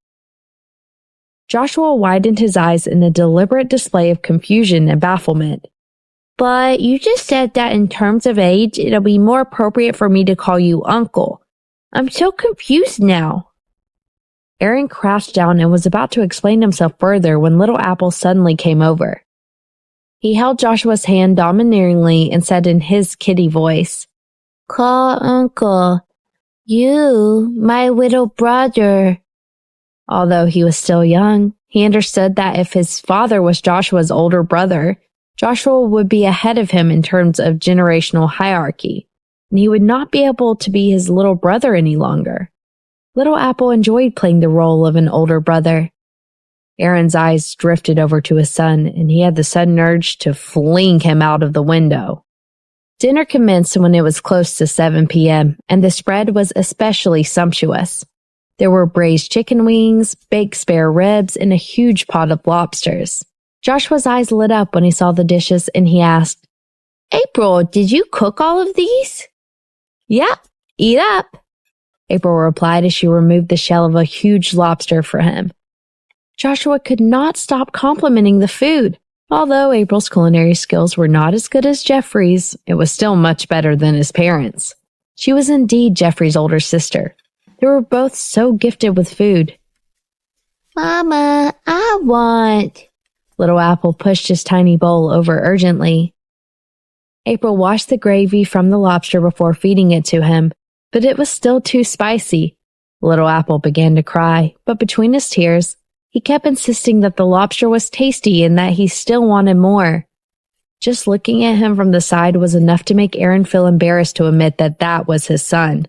Joshua widened his eyes in a deliberate display of confusion and bafflement. But you just said that in terms of age, it'll be more appropriate for me to call you Uncle. I'm so confused now. Aaron crouched down and was about to explain himself further when Little Apple suddenly came over. He held Joshua's hand domineeringly and said in his kitty voice, Call Uncle. You, my little brother. Although he was still young, he understood that if his father was Joshua's older brother, Joshua would be ahead of him in terms of generational hierarchy, and he would not be able to be his little brother any longer. Little Apple enjoyed playing the role of an older brother. Aaron's eyes drifted over to his son, and he had the sudden urge to fling him out of the window. Dinner commenced when it was close to 7 p.m., and the spread was especially sumptuous. There were braised chicken wings, baked spare ribs, and a huge pot of lobsters. Joshua's eyes lit up when he saw the dishes, and he asked, April, did you cook all of these? Yep, eat up, April replied as she removed the shell of a huge lobster for him. Joshua could not stop complimenting the food. Although April's culinary skills were not as good as Jeffrey's, it was still much better than his parents. She was indeed Jeffrey's older sister. They were both so gifted with food. Mama, I want. Little Apple pushed his tiny bowl over urgently. April washed the gravy from the lobster before feeding it to him, but it was still too spicy. Little Apple began to cry, but between his tears, he kept insisting that the lobster was tasty and that he still wanted more. Just looking at him from the side was enough to make Aaron feel embarrassed to admit that that was his son.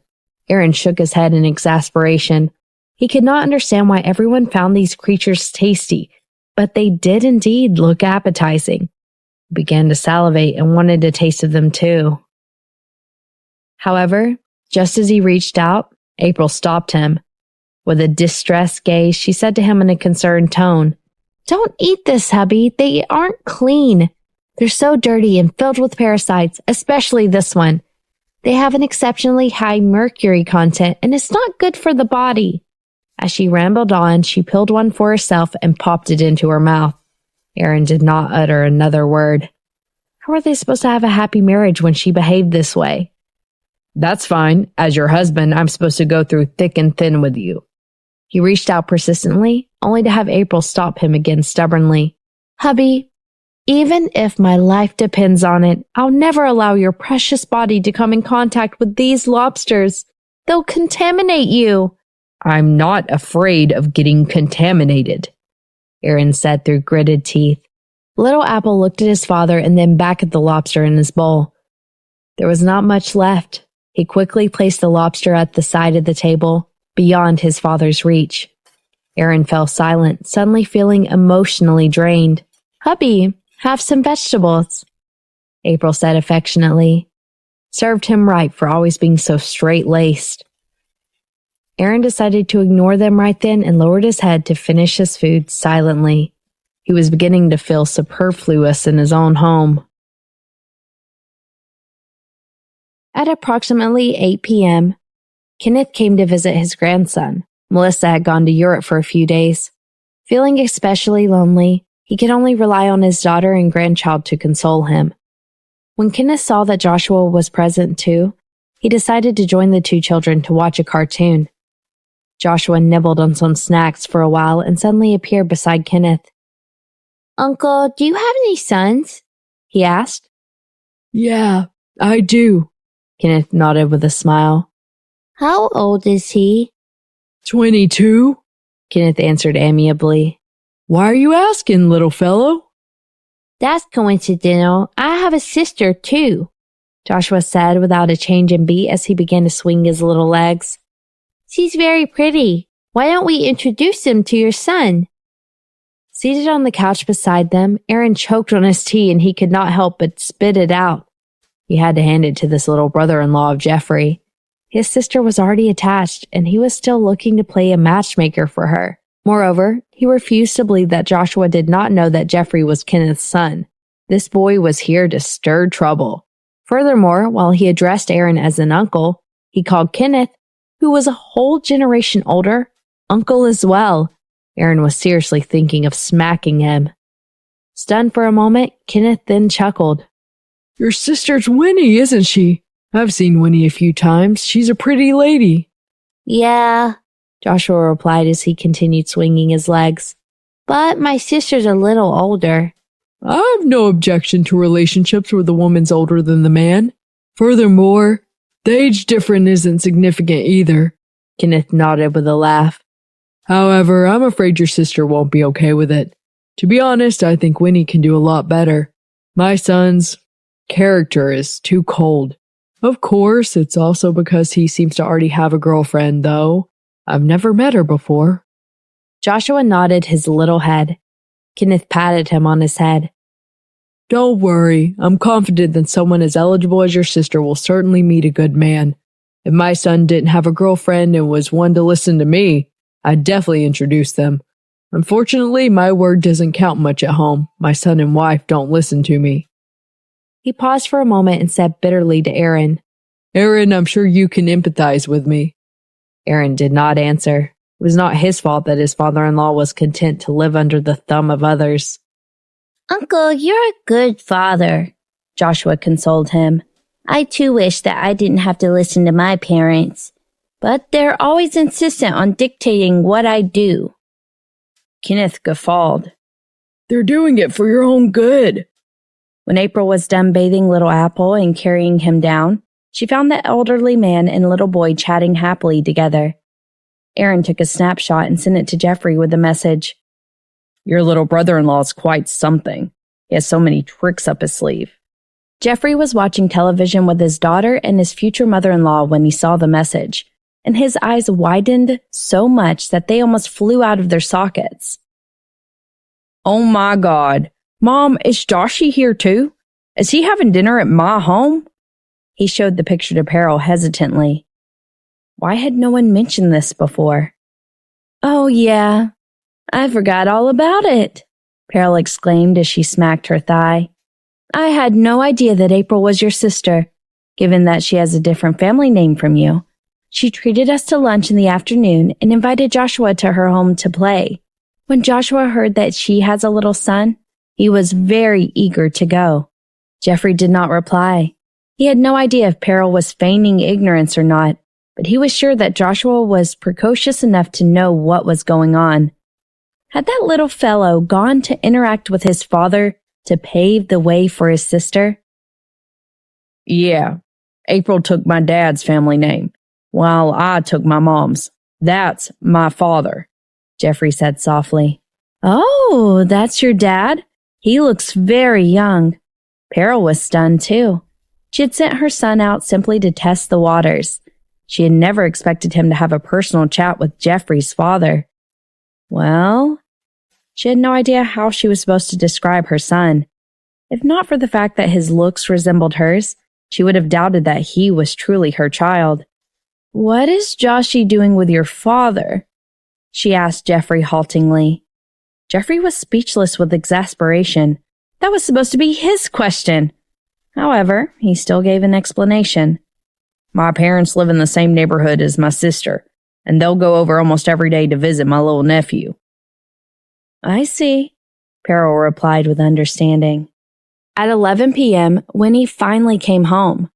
Aaron shook his head in exasperation. He could not understand why everyone found these creatures tasty, but they did indeed look appetizing. He began to salivate and wanted a taste of them too. However, just as he reached out, April stopped him. With a distressed gaze, she said to him in a concerned tone, "Don't eat this, hubby. They aren't clean. They're so dirty and filled with parasites, especially this one. They have an exceptionally high mercury content, and it's not good for the body." As she rambled on, she peeled one for herself and popped it into her mouth. Aaron did not utter another word. How were they supposed to have a happy marriage when she behaved this way? "That's fine. As your husband, I'm supposed to go through thick and thin with you." He reached out persistently, only to have April stop him again stubbornly. "Hubby, even if my life depends on it, I'll never allow your precious body to come in contact with these lobsters. They'll contaminate you." "I'm not afraid of getting contaminated," Aaron said through gritted teeth. Little Apple looked at his father and then back at the lobster in his bowl. There was not much left. He quickly placed the lobster at the side of the table, beyond his father's reach. Aaron fell silent, suddenly feeling emotionally drained. "Hubby, have some vegetables," April said affectionately. Served him right for always being so straight-laced. Aaron decided to ignore them right then and lowered his head to finish his food silently. He was beginning to feel superfluous in his own home. At approximately 8 p.m., Kenneth came to visit his grandson. Melissa had gone to Europe for a few days. Feeling especially lonely, he could only rely on his daughter and grandchild to console him. When Kenneth saw that Joshua was present too, he decided to join the two children to watch a cartoon. Joshua nibbled on some snacks for a while and suddenly appeared beside Kenneth. "Uncle, do you have any sons?" he asked. "Yeah, I do," Kenneth nodded with a smile. "How old is he?" 22. Kenneth answered amiably. "Why are you asking, little fellow?" "That's coincidental. I have a sister too," Joshua said without a change in beat as he began to swing his little legs. "She's very pretty. Why don't we introduce him to your son?" Seated on the couch beside them, Aaron choked on his tea and he could not help but spit it out. He had to hand it to this little brother-in-law of Jeffrey. His sister was already attached, and he was still looking to play a matchmaker for her. Moreover, he refused to believe that Joshua did not know that Jeffrey was Kenneth's son. This boy was here to stir trouble. Furthermore, while he addressed Aaron as an uncle, he called Kenneth, who was a whole generation older, uncle as well. Aaron was seriously thinking of smacking him. Stunned for a moment, Kenneth then chuckled. "Your sister's Winnie, isn't she? I've seen Winnie a few times. She's a pretty lady." "Yeah," Joshua replied as he continued swinging his legs. "But my sister's a little older." "I've no objection to relationships where the woman's older than the man. Furthermore, the age difference isn't significant either." Kenneth nodded with a laugh. "However, I'm afraid your sister won't be okay with it. To be honest, I think Winnie can do a lot better. My son's character is too cold. Of course, it's also because he seems to already have a girlfriend, though. I've never met her before." Joshua nodded his little head. Kenneth patted him on his head. "Don't worry. I'm confident that someone as eligible as your sister will certainly meet a good man. If my son didn't have a girlfriend and was one to listen to me, I'd definitely introduce them. Unfortunately, my word doesn't count much at home. My son and wife don't listen to me." He paused for a moment and said bitterly to Aaron, "Aaron, I'm sure you can empathize with me." Aaron did not answer. It was not his fault that his father-in-law was content to live under the thumb of others. Uncle, you're a good father, Joshua consoled him. I too wish that I didn't have to listen to my parents, but they're always insistent on dictating what I do. Kenneth guffawed. They're doing it for your own good. When April was done bathing little Apple and carrying him down, she found the elderly man and little boy chatting happily together. Aaron took a snapshot and sent it to Jeffrey with the message, "Your little brother-in-law is quite something. He has so many tricks up his sleeve." Jeffrey was watching television with his daughter and his future mother-in-law when he saw the message, and his eyes widened so much that they almost flew out of their sockets. Oh my God. Mom, is Joshy here too? Is he having dinner at my home? He showed the picture to Peril hesitantly. Why had no one mentioned this before? Oh yeah, I forgot all about it, Peril exclaimed as she smacked her thigh. I had no idea that April was your sister, given that she has a different family name from you. She treated us to lunch in the afternoon and invited Joshua to her home to play. When Joshua heard that she has a little son, he was very eager to go. Jeffrey did not reply. He had no idea if Peril was feigning ignorance or not, but he was sure that Joshua was precocious enough to know what was going on. Had that little fellow gone to interact with his father to pave the way for his sister? Yeah, April took my dad's family name, while I took my mom's. That's my father, Jeffrey said softly. Oh, that's your dad? He looks very young. Peril was stunned too. She had sent her son out simply to test the waters. She had never expected him to have a personal chat with Jeffrey's father. Well, she had no idea how she was supposed to describe her son. If not for the fact that his looks resembled hers, she would have doubted that he was truly her child. What is Joshy doing with your father? She asked Jeffrey haltingly. Jeffrey was speechless with exasperation. That was supposed to be his question. However, he still gave an explanation. My parents live in the same neighborhood as my sister, and they'll go over almost every day to visit my little nephew. I see, Peril replied with understanding. At 11 p.m., Winnie finally came home.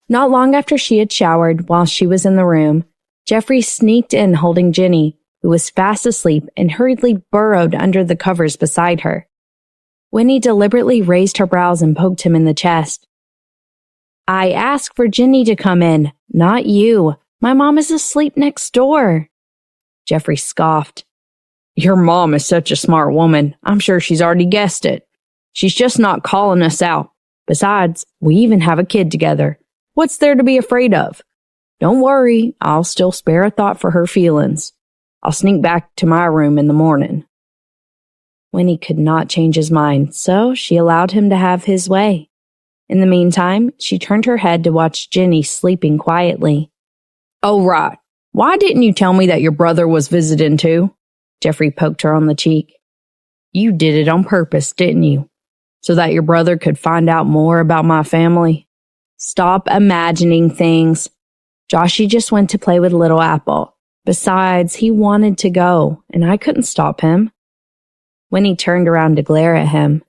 Not long after she had showered while she was in the room, Jeffrey sneaked in holding Jenny, who was fast asleep, and hurriedly burrowed under the covers beside her. Winnie deliberately raised her brows and poked him in the chest. I asked for Jenny to come in, not you. My mom is asleep next door. Jeffrey scoffed. Your mom is such a smart woman. I'm sure she's already guessed it. She's just not calling us out. Besides, we even have a kid together. What's there to be afraid of? Don't worry, I'll still spare a thought for her feelings. I'll sneak back to my room in the morning. Winnie could not change his mind, so she allowed him to have his way. In the meantime, she turned her head to watch Jenny sleeping quietly. Oh, right. Why didn't you tell me that your brother was visiting too? Jeffrey poked her on the cheek. You did it on purpose, didn't you? So that your brother could find out more about my family? Stop imagining things. Joshy just went to play with little Apple. Besides, he wanted to go, and I couldn't stop him. Winnie turned around to glare at him.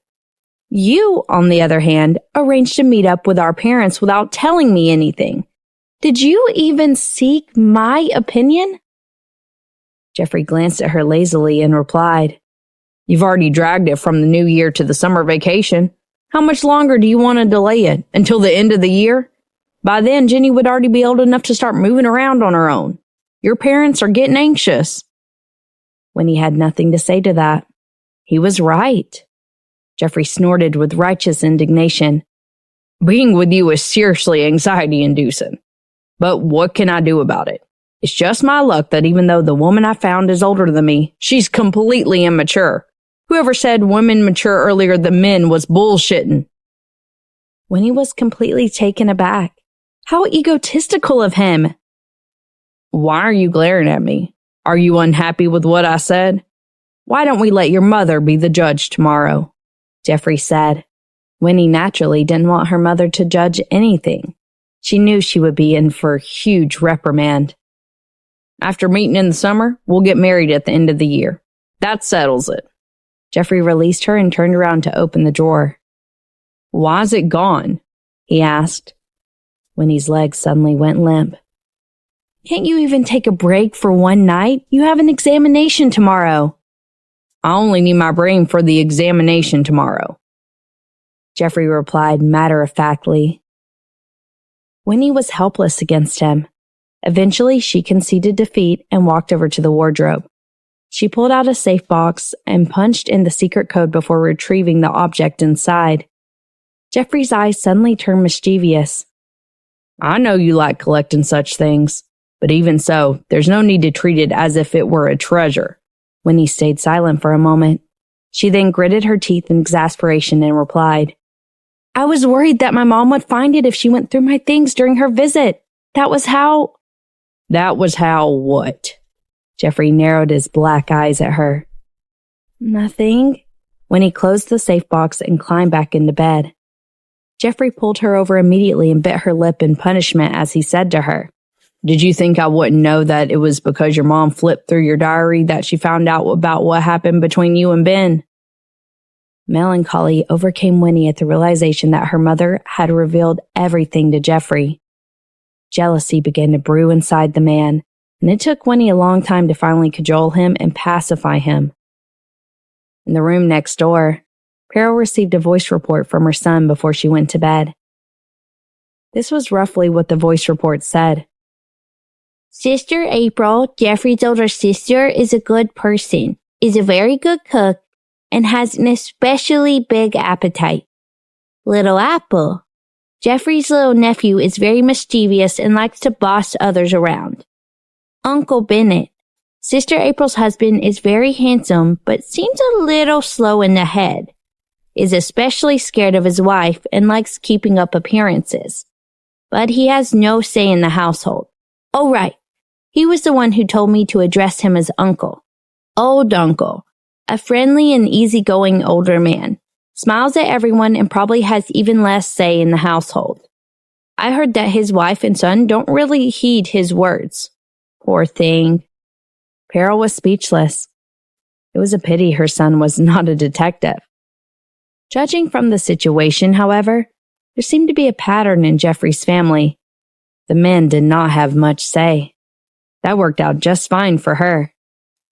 You, on the other hand, arranged to meet up with our parents without telling me anything. Did you even seek my opinion? Jeffrey glanced at her lazily and replied, You've already dragged it from the new year to the summer vacation. How much longer do you want to delay it? Until the end of the year? By then, Jenny would already be old enough to start moving around on her own. Your parents are getting anxious. Winnie had nothing to say to that. He was right. Jeffrey snorted with righteous indignation. Being with you is seriously anxiety-inducing. But what can I do about it? It's just my luck that even though the woman I found is older than me, she's completely immature. Whoever said women mature earlier than men was bullshitting. Winnie was completely taken aback. How egotistical of him. Why are you glaring at me? Are you unhappy with what I said? Why don't we let your mother be the judge tomorrow? Jeffrey said. Winnie naturally didn't want her mother to judge anything. She knew she would be in for a huge reprimand. After meeting in the summer, we'll get married at the end of the year. That settles it. Jeffrey released her and turned around to open the drawer. "Why's it gone?" he asked. Winnie's legs suddenly went limp. "Can't you even take a break for one night? You have an examination tomorrow." "I only need my brain for the examination tomorrow," Jeffrey replied matter-of-factly. Winnie was helpless against him. Eventually, she conceded defeat and walked over to the wardrobe. She pulled out a safe box and punched in the secret code before retrieving the object inside. Jeffrey's eyes suddenly turned mischievous. "I know you like collecting such things, but even so, there's no need to treat it as if it were a treasure." Winnie stayed silent for a moment. She then gritted her teeth in exasperation and replied, "I was worried that my mom would find it if she went through my things during her visit. That was how what?" Jeffrey narrowed his black eyes at her. "Nothing." Winnie closed the safe box and climbed back into bed. Jeffrey pulled her over immediately and bit her lip in punishment as he said to her, "Did you think I wouldn't know that it was because your mom flipped through your diary that she found out about what happened between you and Ben?" Melancholy overcame Winnie at the realization that her mother had revealed everything to Jeffrey. Jealousy began to brew inside the man, and it took Winnie a long time to finally cajole him and pacify him. In the room next door, Carol received a voice report from her son before she went to bed. This was roughly what the voice report said. "Sister April, Jeffrey's older sister, is a good person, is a very good cook, and has an especially big appetite. Little Apple, Jeffrey's little nephew, is very mischievous and likes to boss others around. Uncle Bennett, Sister April's husband, is very handsome but seems a little slow in the head, is especially scared of his wife and likes keeping up appearances. But he has no say in the household. Oh, right. He was the one who told me to address him as Uncle. Old Uncle, a friendly and easygoing older man, smiles at everyone and probably has even less say in the household. I heard that his wife and son don't really heed his words. Poor thing." Carol was speechless. It was a pity her son was not a detective. Judging from the situation, however, there seemed to be a pattern in Jeffrey's family. The men did not have much say. That worked out just fine for her.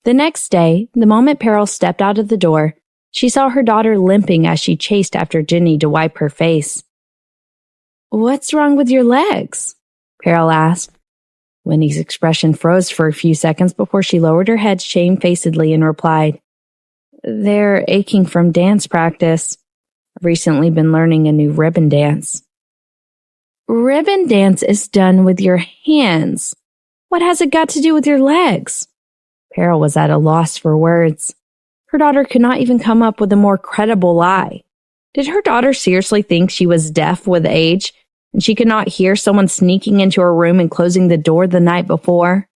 The next day, the moment Peril stepped out of the door, she saw her daughter limping as she chased after Jenny to wipe her face. "What's wrong with your legs?" Peril asked. Winnie's expression froze for a few seconds before she lowered her head shamefacedly and replied, "They're aching from dance practice. I've recently been learning a new ribbon dance." "Ribbon dance is done with your hands. What has it got to do with your legs?" Peril was at a loss for words. Her daughter could not even come up with a more credible lie. Did her daughter seriously think she was deaf with age, and she could not hear someone sneaking into her room and closing the door the night before?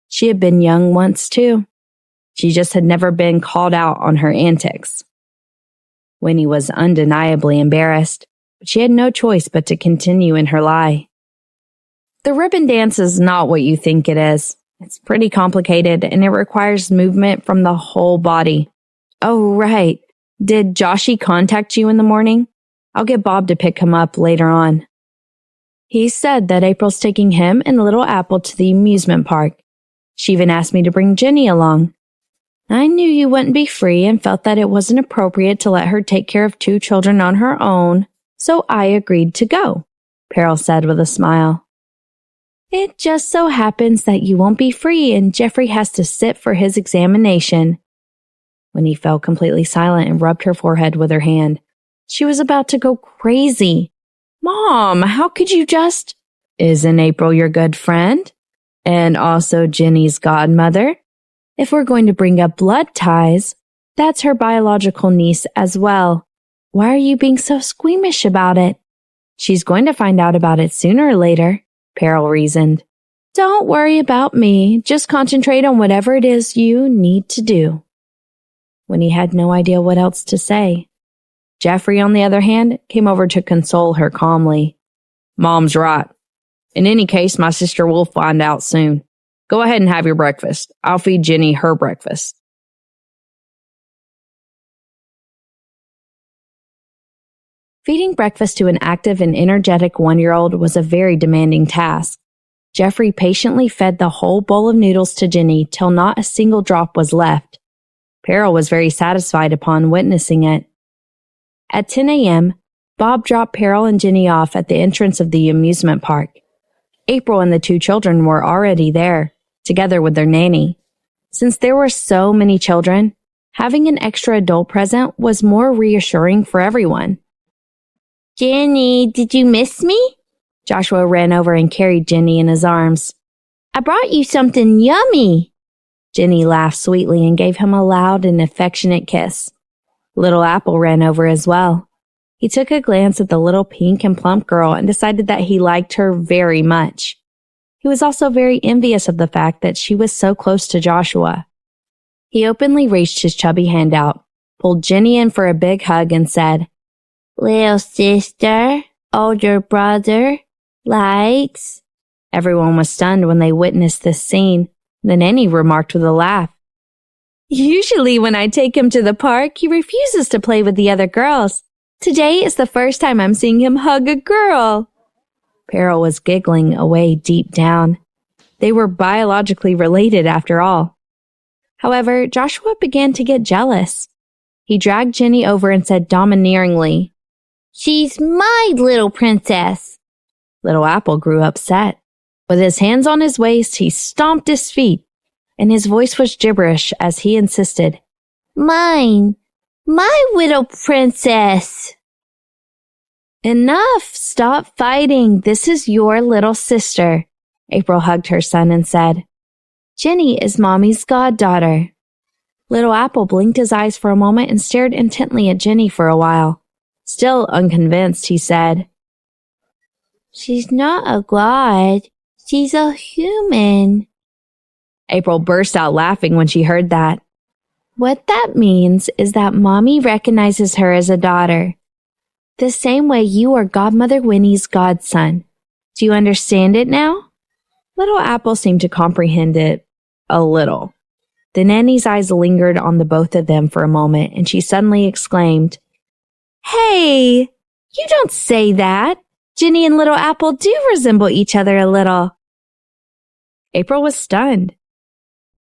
She had been young once, too. She just had never been called out on her antics. Winnie was undeniably embarrassed, but she had no choice but to continue in her lie. "The ribbon dance is not what you think it is. It's pretty complicated, and it requires movement from the whole body. Oh, right. Did Joshy contact you in the morning? I'll get Bob to pick him up later on. He said that April's taking him and little Apple to the amusement park. She even asked me to bring Jenny along. I knew you wouldn't be free and felt that it wasn't appropriate to let her take care of 2 children on her own, so I agreed to go," Peril said with a smile. "It just so happens that you won't be free and Jeffrey has to sit for his examination." Winnie fell completely silent and rubbed her forehead with her hand. She was about to go crazy. "Mom, how could you just—" "Isn't April your good friend? And also Jenny's godmother? If we're going to bring up blood ties, that's her biological niece as well. Why are you being so squeamish about it? She's going to find out about it sooner or later," Peril reasoned. "Don't worry about me. Just concentrate on whatever it is you need to do." Winnie had no idea what else to say. Jeffrey, on the other hand, came over to console her calmly. "Mom's right. In any case, my sister will find out soon. Go ahead and have your breakfast. I'll feed Jenny her breakfast." Feeding breakfast to an active and energetic 1-year-old was a very demanding task. Jeffrey patiently fed the whole bowl of noodles to Jenny till not a single drop was left. Peril was very satisfied upon witnessing it. At 10 a.m., Bob dropped Peril and Jenny off at the entrance of the amusement park. April and the 2 children were already there, together with their nanny. Since there were so many children, having an extra adult present was more reassuring for everyone. "Jenny, did you miss me?" Joshua ran over and carried Jenny in his arms. "I brought you something yummy." Jenny laughed sweetly and gave him a loud and affectionate kiss. Little Apple ran over as well. He took a glance at the little pink and plump girl and decided that he liked her very much. He was also very envious of the fact that she was so close to Joshua. He openly reached his chubby hand out, pulled Jenny in for a big hug, and said, "Little sister, older brother, likes." Everyone was stunned when they witnessed this scene. The nanny remarked with a laugh, "Usually when I take him to the park, he refuses to play with the other girls. Today is the first time I'm seeing him hug a girl." Peril was giggling away deep down. They were biologically related after all. However, Joshua began to get jealous. He dragged Jenny over and said domineeringly, "She's my little princess." Little Apple grew upset. With his hands on his waist, he stomped his feet, and his voice was gibberish as he insisted, "Mine, my little princess." "Enough! Stop fighting. This is your little sister." April hugged her son and said, "Jenny is Mommy's goddaughter." Little Apple blinked his eyes for a moment and stared intently at Jenny for a while. Still unconvinced, he said, "She's not a god. She's a human." April burst out laughing when she heard that. "What that means is that Mommy recognizes her as a daughter, the same way you are Godmother Winnie's godson. Do you understand it now?" Little Apple seemed to comprehend it a little. The nanny's eyes lingered on the both of them for a moment, and she suddenly exclaimed, "Hey, you don't say that. Jenny and Little Apple do resemble each other a little." April was stunned.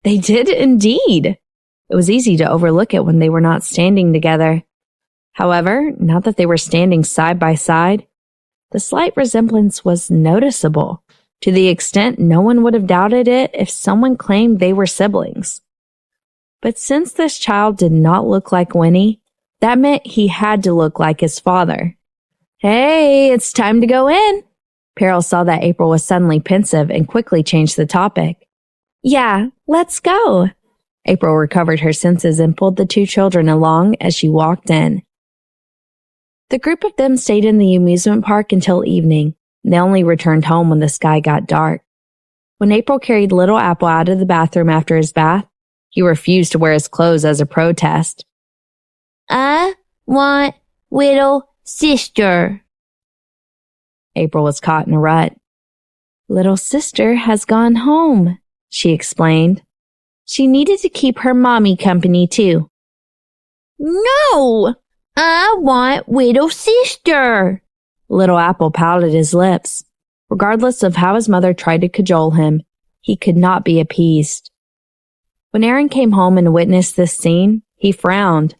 They did indeed. It was easy to overlook it when they were not standing together. However, now that they were standing side by side, the slight resemblance was noticeable, to the extent no one would have doubted it if someone claimed they were siblings. But since this child did not look like Winnie, that meant he had to look like his father. "Hey, it's time to go in." Peril saw that April was suddenly pensive and quickly changed the topic. "Yeah, let's go." April recovered her senses and pulled the 2 children along as she walked in. The group of them stayed in the amusement park until evening. They only returned home when the sky got dark. When April carried Little Apple out of the bathroom after his bath, he refused to wear his clothes as a protest. "I want little sister." April was caught in a rut. "Little sister has gone home," she explained. "She needed to keep her mommy company too." "No, I want little sister." Little Apple pouted his lips. Regardless of how his mother tried to cajole him, he could not be appeased. When Aaron came home and witnessed this scene, he frowned.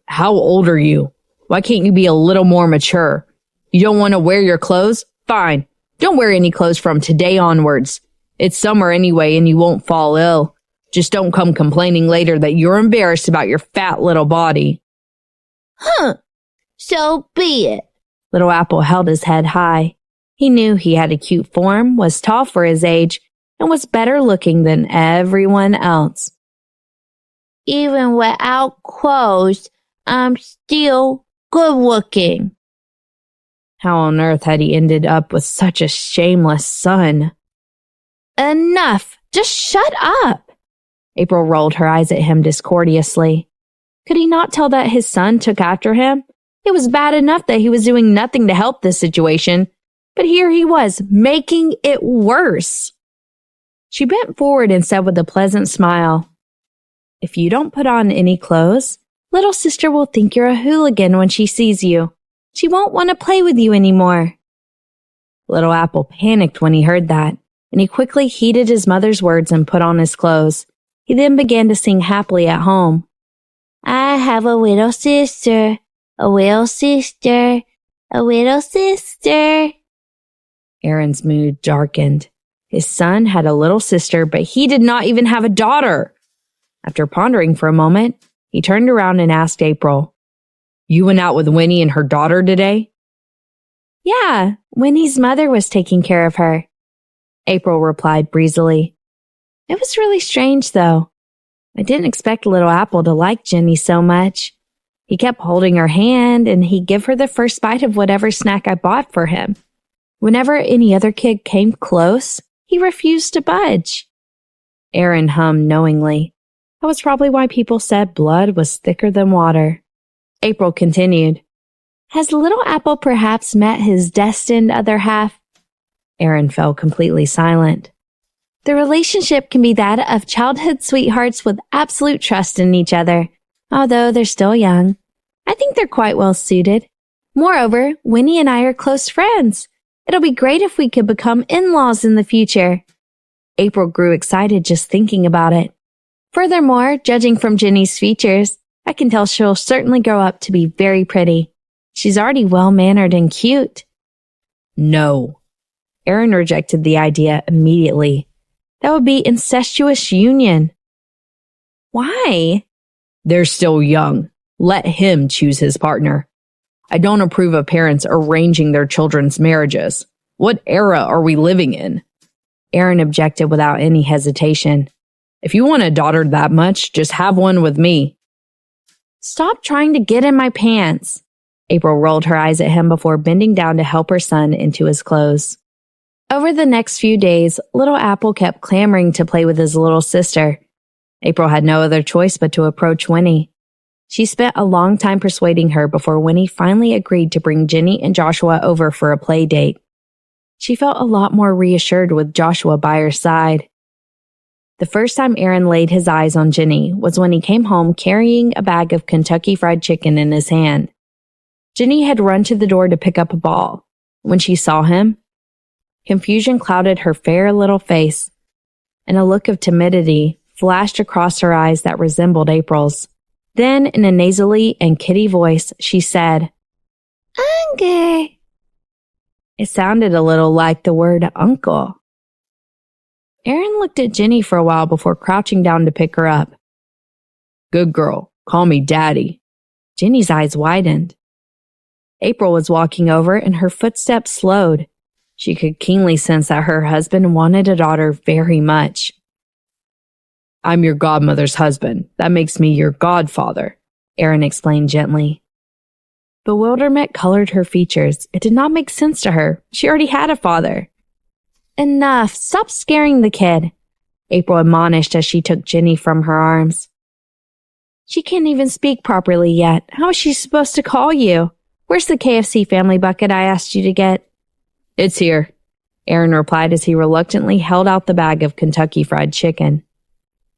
"How old are you? Why can't you be a little more mature? You don't want to wear your clothes? Fine. Don't wear any clothes from today onwards. It's summer anyway and you won't fall ill. Just don't come complaining later that you're embarrassed about your fat little body." "Huh. So be it." Little Apple held his head high. He knew he had a cute form, was tall for his age, and was better looking than everyone else. "Even without clothes, I'm still good looking." How on earth had he ended up with such a shameless son? "Enough! Just shut up!" April rolled her eyes at him discourteously. Could he not tell that his son took after him? It was bad enough that he was doing nothing to help this situation, but here he was, making it worse. She bent forward and said with a pleasant smile, "If you don't put on any clothes, little sister will think you're a hooligan when she sees you. She won't want to play with you anymore." Little Apple panicked when he heard that, and he quickly heeded his mother's words and put on his clothes. He then began to sing happily at home. "I have a little sister, a little sister, a little sister." Aaron's mood darkened. His son had a little sister, but he did not even have a daughter. After pondering for a moment, he turned around and asked April, "You went out with Winnie and her daughter today?" "Yeah, Winnie's mother was taking care of her," April replied breezily. "It was really strange, though. I didn't expect Little Apple to like Jenny so much. He kept holding her hand, and he'd give her the first bite of whatever snack I bought for him. Whenever any other kid came close, he refused to budge." Aaron hummed knowingly. That was probably why people said blood was thicker than water. April continued, "Has Little Apple perhaps met his destined other half?" Aaron fell completely silent. "The relationship can be that of childhood sweethearts with absolute trust in each other, although they're still young. I think they're quite well suited. Moreover, Winnie and I are close friends. It'll be great if we could become in-laws in the future." April grew excited just thinking about it. "Furthermore, judging from Jenny's features, I can tell she'll certainly grow up to be very pretty. She's already well-mannered and cute." "No." Aaron rejected the idea immediately. That would be incestuous union. "Why?" "They're still young. Let him choose his partner. I don't approve of parents arranging their children's marriages. What era are we living in?" Aaron objected without any hesitation. "If you want a daughter that much, just have one with me." "Stop trying to get in my pants." April rolled her eyes at him before bending down to help her son into his clothes. Over the next few days, Little Apple kept clamoring to play with his little sister. April had no other choice but to approach Winnie. She spent a long time persuading her before Winnie finally agreed to bring Jenny and Joshua over for a play date. She felt a lot more reassured with Joshua by her side. The first time Aaron laid his eyes on Jenny was when he came home carrying a bag of Kentucky Fried Chicken in his hand. Jenny had run to the door to pick up a ball. When she saw him, confusion clouded her fair little face, and a look of timidity flashed across her eyes that resembled April's. Then, in a nasally and kitty voice, she said, "Uncle." It sounded a little like the word uncle. Aaron looked at Jenny for a while before crouching down to pick her up. "Good girl, call me Daddy." Jenny's eyes widened. April was walking over and her footsteps slowed. She could keenly sense that her husband wanted a daughter very much. "I'm your godmother's husband. That makes me your godfather," Aaron explained gently. Bewilderment colored her features. It did not make sense to her. She already had a father. "Enough! Stop scaring the kid," April admonished as she took Jenny from her arms. "She can't even speak properly yet. How is she supposed to call you? Where's the KFC family bucket I asked you to get?" "It's here," Aaron replied as he reluctantly held out the bag of Kentucky Fried Chicken.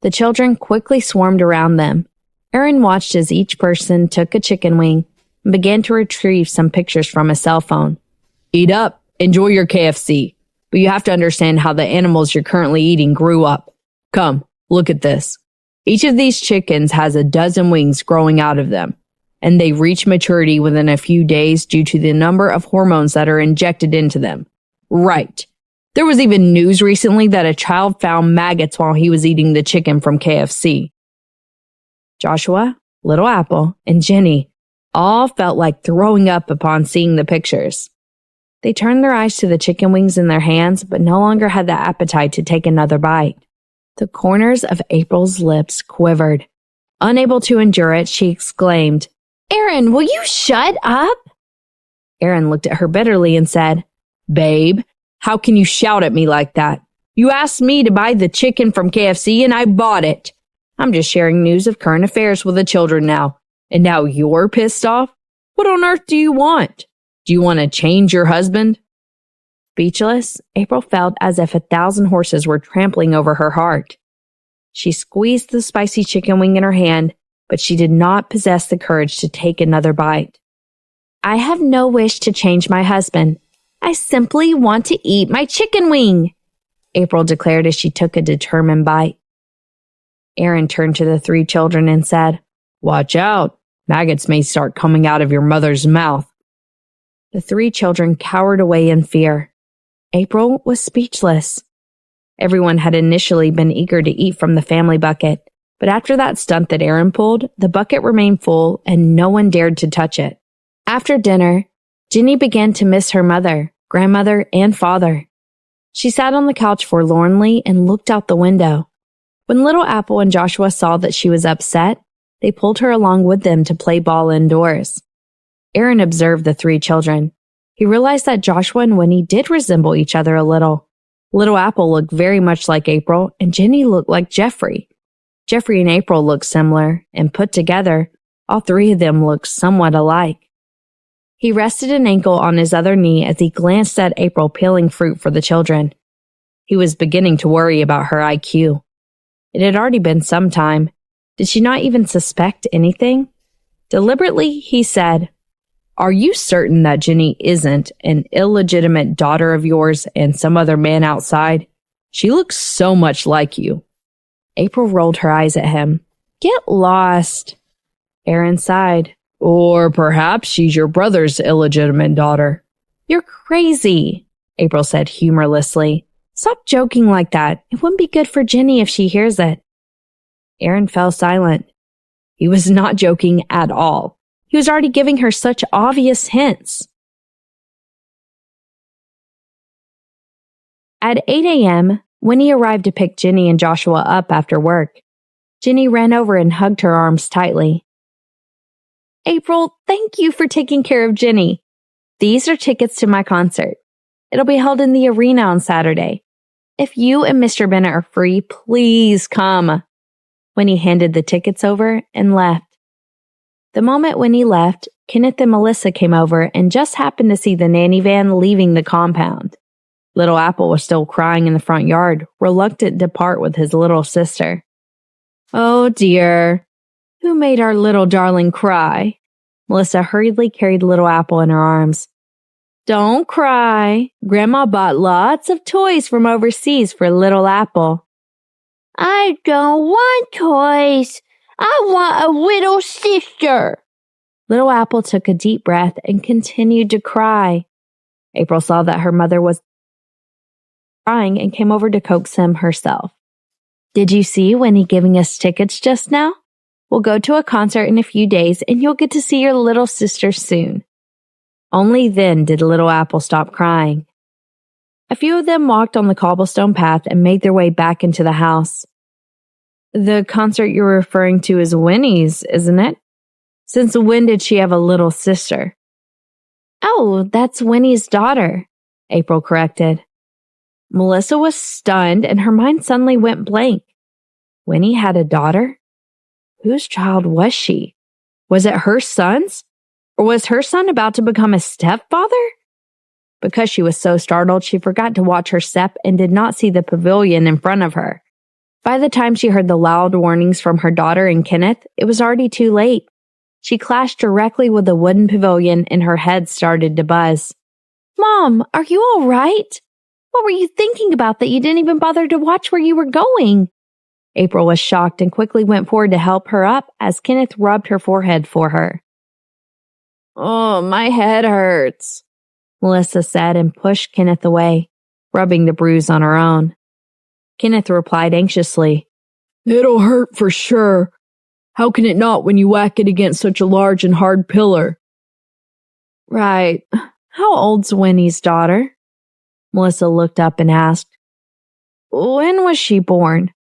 The children quickly swarmed around them. Aaron watched as each person took a chicken wing and began to retrieve some pictures from a cell phone. "Eat up. Enjoy your KFC. But you have to understand how the animals you're currently eating grew up. Come, look at this. Each of these chickens has a dozen wings growing out of them, and they reach maturity within a few days due to the number of hormones that are injected into them. Right. There was even news recently that a child found maggots while he was eating the chicken from KFC. Joshua, Little Apple, and Jenny all felt like throwing up upon seeing the pictures. They turned their eyes to the chicken wings in their hands, but no longer had the appetite to take another bite. The corners of April's lips quivered. Unable to endure it, she exclaimed, "Aaron, will you shut up?" Aaron looked at her bitterly and said, "Babe, how can you shout at me like that? You asked me to buy the chicken from KFC and I bought it. I'm just sharing news of current affairs with the children now. And now you're pissed off? What on earth do you want? Do you want to change your husband?" Speechless, April felt as if 1,000 horses were trampling over her heart. She squeezed the spicy chicken wing in her hand, but she did not possess the courage to take another bite. I have no wish to change my husband. I simply want to eat my chicken wing, April declared as she took a determined bite. Aaron turned to the 3 children and said, "Watch out. Maggots may start coming out of your mother's mouth." The 3 children cowered away in fear. April was speechless. Everyone had initially been eager to eat from the family bucket, but after that stunt that Aaron pulled, the bucket remained full and no one dared to touch it. After dinner, Ginny began to miss her mother, grandmother, and father. She sat on the couch forlornly and looked out the window. When Little Apple and Joshua saw that she was upset, they pulled her along with them to play ball indoors. Aaron observed the 3 children. He realized that Joshua and Winnie did resemble each other a little. Little Apple looked very much like April, and Ginny looked like Jeffrey. Jeffrey and April looked similar, and put together, all 3 of them looked somewhat alike. He rested an ankle on his other knee as he glanced at April peeling fruit for the children. He was beginning to worry about her IQ. It had already been some time. Did she not even suspect anything? Deliberately, he said, "Are you certain that Ginny isn't an illegitimate daughter of yours and some other man outside? She looks so much like you." April rolled her eyes at him. "Get lost." Aaron sighed. "Or perhaps she's your brother's illegitimate daughter." "You're crazy," April said humorlessly. "Stop joking like that. It wouldn't be good for Ginny if she hears it." Aaron fell silent. He was not joking at all. He was already giving her such obvious hints. At 8 a.m., Winnie arrived to pick Ginny and Joshua up after work. Ginny ran over and hugged her arms tightly. "April, thank you for taking care of Ginny. These are tickets to my concert. It'll be held in the arena on Saturday. If you and Mr. Bennett are free, please come." Winnie handed the tickets over and left. The moment Winnie left, Kenneth and Melissa came over and just happened to see the nanny van leaving the compound. Little Apple was still crying in the front yard, reluctant to part with his little sister. "Oh dear, who made our little darling cry?" Melissa hurriedly carried Little Apple in her arms. "Don't cry. Grandma bought lots of toys from overseas for Little Apple." "I don't want toys. I want a little sister." Little Apple took a deep breath and continued to cry. April saw that her mother was crying and came over to coax him herself. "Did you see Winnie giving us tickets just now? We'll go to a concert in a few days and you'll get to see your little sister soon." Only then did Little Apple stop crying. A few of them walked on the cobblestone path and made their way back into the house. "The concert you're referring to is Winnie's, isn't it? Since when did she have a little sister?" "Oh, that's Winnie's daughter," April corrected. Melissa was stunned and her mind suddenly went blank. Winnie had a daughter? Whose child was she? Was it her son's? Or was her son about to become a stepfather? Because she was so startled, she forgot to watch her step and did not see the pavilion in front of her. By the time she heard the loud warnings from her daughter and Kenneth, it was already too late. She clashed directly with the wooden pavilion and her head started to buzz. "Mom, are you all right? What were you thinking about that you didn't even bother to watch where you were going?" April was shocked and quickly went forward to help her up as Kenneth rubbed her forehead for her. "Oh, my head hurts," Melissa said and pushed Kenneth away, rubbing the bruise on her own. Kenneth replied anxiously, "It'll hurt for sure. How can it not when you whack it against such a large and hard pillar?" "Right. How old's Winnie's daughter?" Melissa looked up and asked. "When was she born?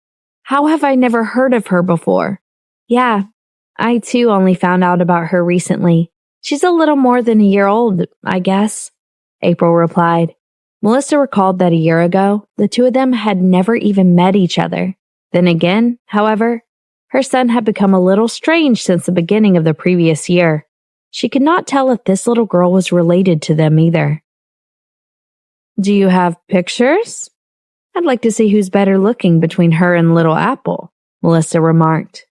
How have I never heard of her before?" "Yeah, I too only found out about her recently. She's a little more than a year old, I guess," April replied. Melissa recalled that a year ago, the two of them had never even met each other. Then again, however, her son had become a little strange since the beginning of the previous year. She could not tell if this little girl was related to them either. "Do you have pictures? I'd like to see who's better looking between her and Little Apple," Melissa remarked.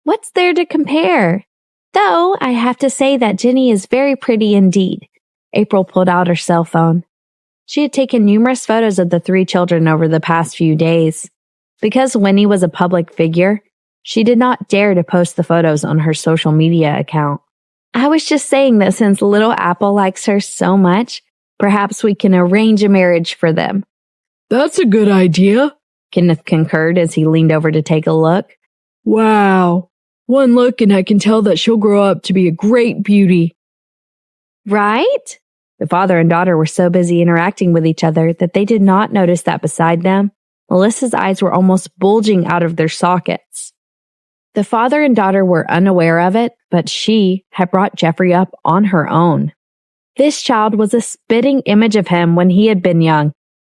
"What's there to compare? Though I have to say that Jenny is very pretty indeed. April pulled out her cell phone. She had taken numerous photos of the 3 children over the past few days. Because Winnie was a public figure, she did not dare to post the photos on her social media account. I was just saying that since little Apple likes her so much, perhaps we can arrange a marriage for them. That's a good idea, Kenneth concurred as he leaned over to take a look. Wow. One look and I can tell that she'll grow up to be a great beauty. Right? The father and daughter were so busy interacting with each other that they did not notice that beside them, Melissa's eyes were almost bulging out of their sockets. The father and daughter were unaware of it, but she had brought Jeffrey up on her own. This child was a spitting image of him when he had been young,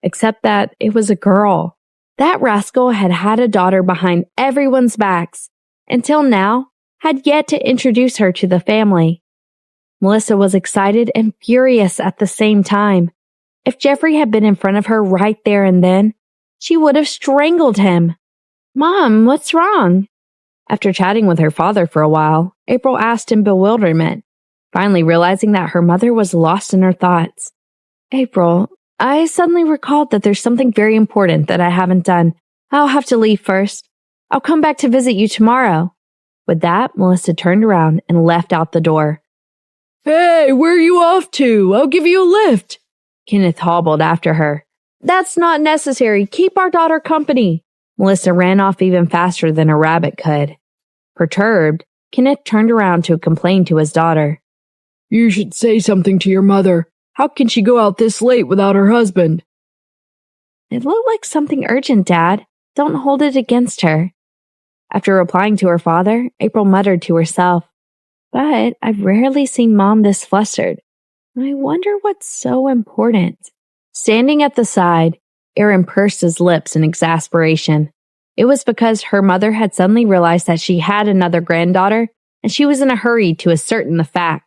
except that it was a girl. That rascal had had a daughter behind everyone's backs, until now had yet to introduce her to the family. Melissa was excited and furious at the same time. If Jeffrey had been in front of her right there and then, she would have strangled him. Mom, what's wrong? After chatting with her father for a while, April asked in bewilderment, finally realizing that her mother was lost in her thoughts. April, I suddenly recalled that there's something very important that I haven't done. I'll have to leave first. I'll come back to visit you tomorrow. With that, Melissa turned around and left out the door. Hey, where are you off to? I'll give you a lift. Kenneth hobbled after her. That's not necessary. Keep our daughter company. Melissa ran off even faster than a rabbit could. Perturbed, Kenneth turned around to complain to his daughter. You should say something to your mother. How can she go out this late without her husband? It looked like something urgent, Dad. Don't hold it against her. After replying to her father, April muttered to herself, But I've rarely seen Mom this flustered. I wonder what's so important. Standing at the side, Aaron pursed his lips in exasperation. It was because her mother had suddenly realized that she had another granddaughter, and she was in a hurry to ascertain the fact.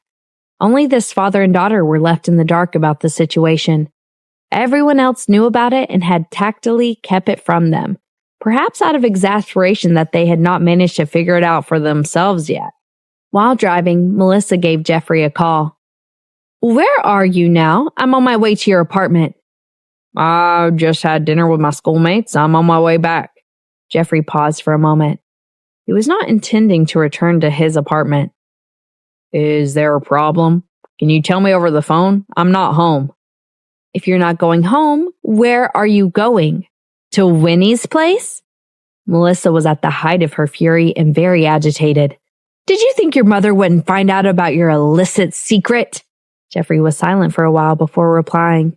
Only this father and daughter were left in the dark about the situation. Everyone else knew about it and had tactfully kept it from them, perhaps out of exasperation that they had not managed to figure it out for themselves yet. While driving, Melissa gave Jeffrey a call. Where are you now? I'm on my way to your apartment. I just had dinner with my schoolmates. I'm on my way back. Jeffrey paused for a moment. He was not intending to return to his apartment. Is there a problem? Can you tell me over the phone? I'm not home. If you're not going home, where are you going? To Winnie's place? Melissa was at the height of her fury and very agitated. Did you think your mother wouldn't find out about your illicit secret? Jeffrey was silent for a while before replying.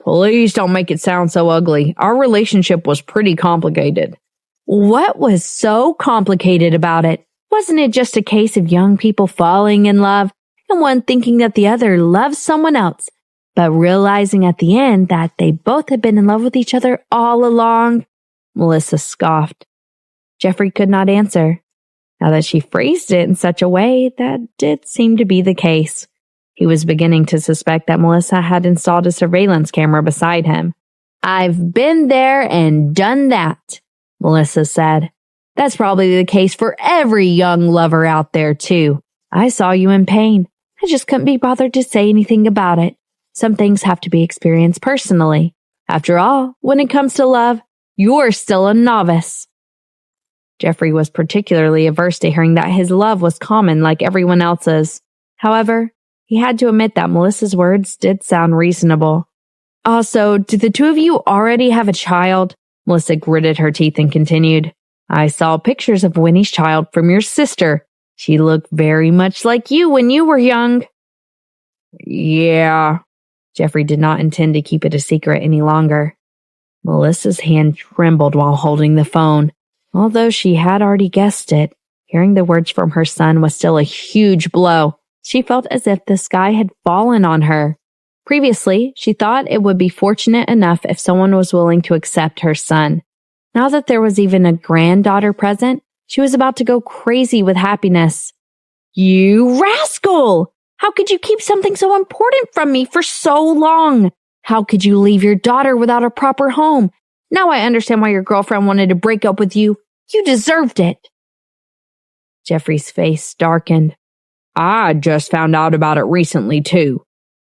Please don't make it sound so ugly. Our relationship was pretty complicated. What was so complicated about it? Wasn't it just a case of young people falling in love and one thinking that the other loves someone else, but realizing at the end that they both had been in love with each other all along? Melissa scoffed. Jeffrey could not answer. Now that she phrased it in such a way, that did seem to be the case. He was beginning to suspect that Melissa had installed a surveillance camera beside him. I've been there and done that, Melissa said. That's probably the case for every young lover out there, too. I saw you in pain. I just couldn't be bothered to say anything about it. Some things have to be experienced personally. After all, when it comes to love, you're still a novice. Jeffrey was particularly averse to hearing that his love was common like everyone else's. However, he had to admit that Melissa's words did sound reasonable. Also, do the two of you already have a child? Melissa gritted her teeth and continued. I saw pictures of Winnie's child from your sister. She looked very much like you when you were young. Yeah. Jeffrey did not intend to keep it a secret any longer. Melissa's hand trembled while holding the phone. Although she had already guessed it, hearing the words from her son was still a huge blow. She felt as if the sky had fallen on her. Previously, she thought it would be fortunate enough if someone was willing to accept her son. Now that there was even a granddaughter present, she was about to go crazy with happiness. You rascal! How could you keep something so important from me for so long? How could you leave your daughter without a proper home? Now I understand why your girlfriend wanted to break up with you. You deserved it. Jeffrey's face darkened. I just found out about it recently, too.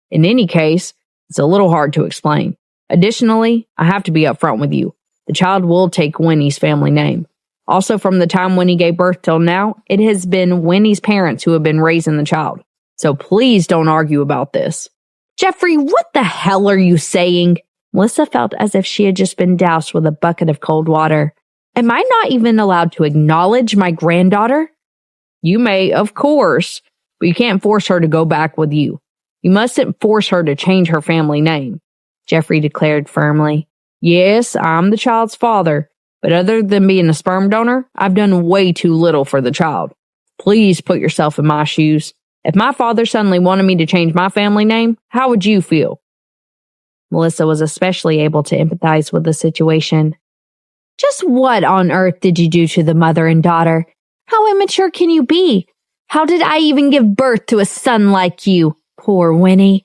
In any case, it's a little hard to explain. Additionally, I have to be upfront with you. The child will take Winnie's family name. Also, from the time Winnie gave birth till now, it has been Winnie's parents who have been raising the child. So please don't argue about this. Jeffrey, what the hell are you saying? Melissa felt as if she had just been doused with a bucket of cold water. Am I not even allowed to acknowledge my granddaughter? You may, of course, but you can't force her to go back with you. You mustn't force her to change her family name, Jeffrey declared firmly. Yes, I'm the child's father, but other than being a sperm donor, I've done way too little for the child. Please put yourself in my shoes. If my father suddenly wanted me to change my family name, how would you feel? Melissa was especially able to empathize with the situation. Just what on earth did you do to the mother and daughter? How immature can you be? How did I even give birth to a son like you? Poor Winnie.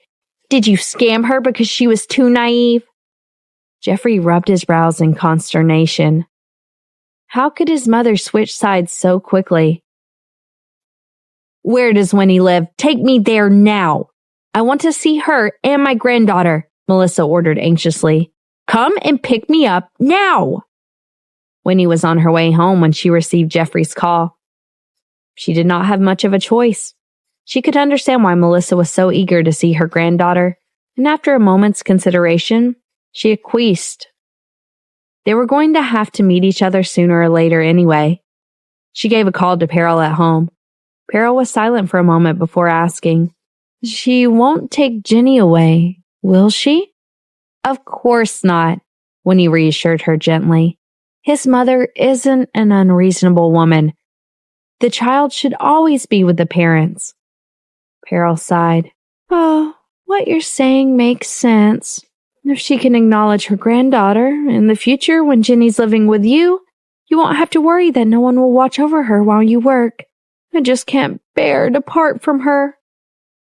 Did you scam her because she was too naive? Jeffrey rubbed his brows in consternation. How could his mother switch sides so quickly? Where does Winnie live? Take me there now. I want to see her and my granddaughter, Melissa ordered anxiously. Come and pick me up now. Winnie was on her way home when she received Jeffrey's call. She did not have much of a choice. She could understand why Melissa was so eager to see her granddaughter, and after a moment's consideration, she acquiesced. They were going to have to meet each other sooner or later anyway. She gave a call to Peril at home. Peril was silent for a moment before asking, She won't take Jenny away, will she? Of course not, Winnie reassured her gently. His mother isn't an unreasonable woman. The child should always be with the parents. Peril sighed. Oh, what you're saying makes sense. If she can acknowledge her granddaughter, in the future when Jenny's living with you, you won't have to worry that no one will watch over her while you work. I just can't bear to part from her.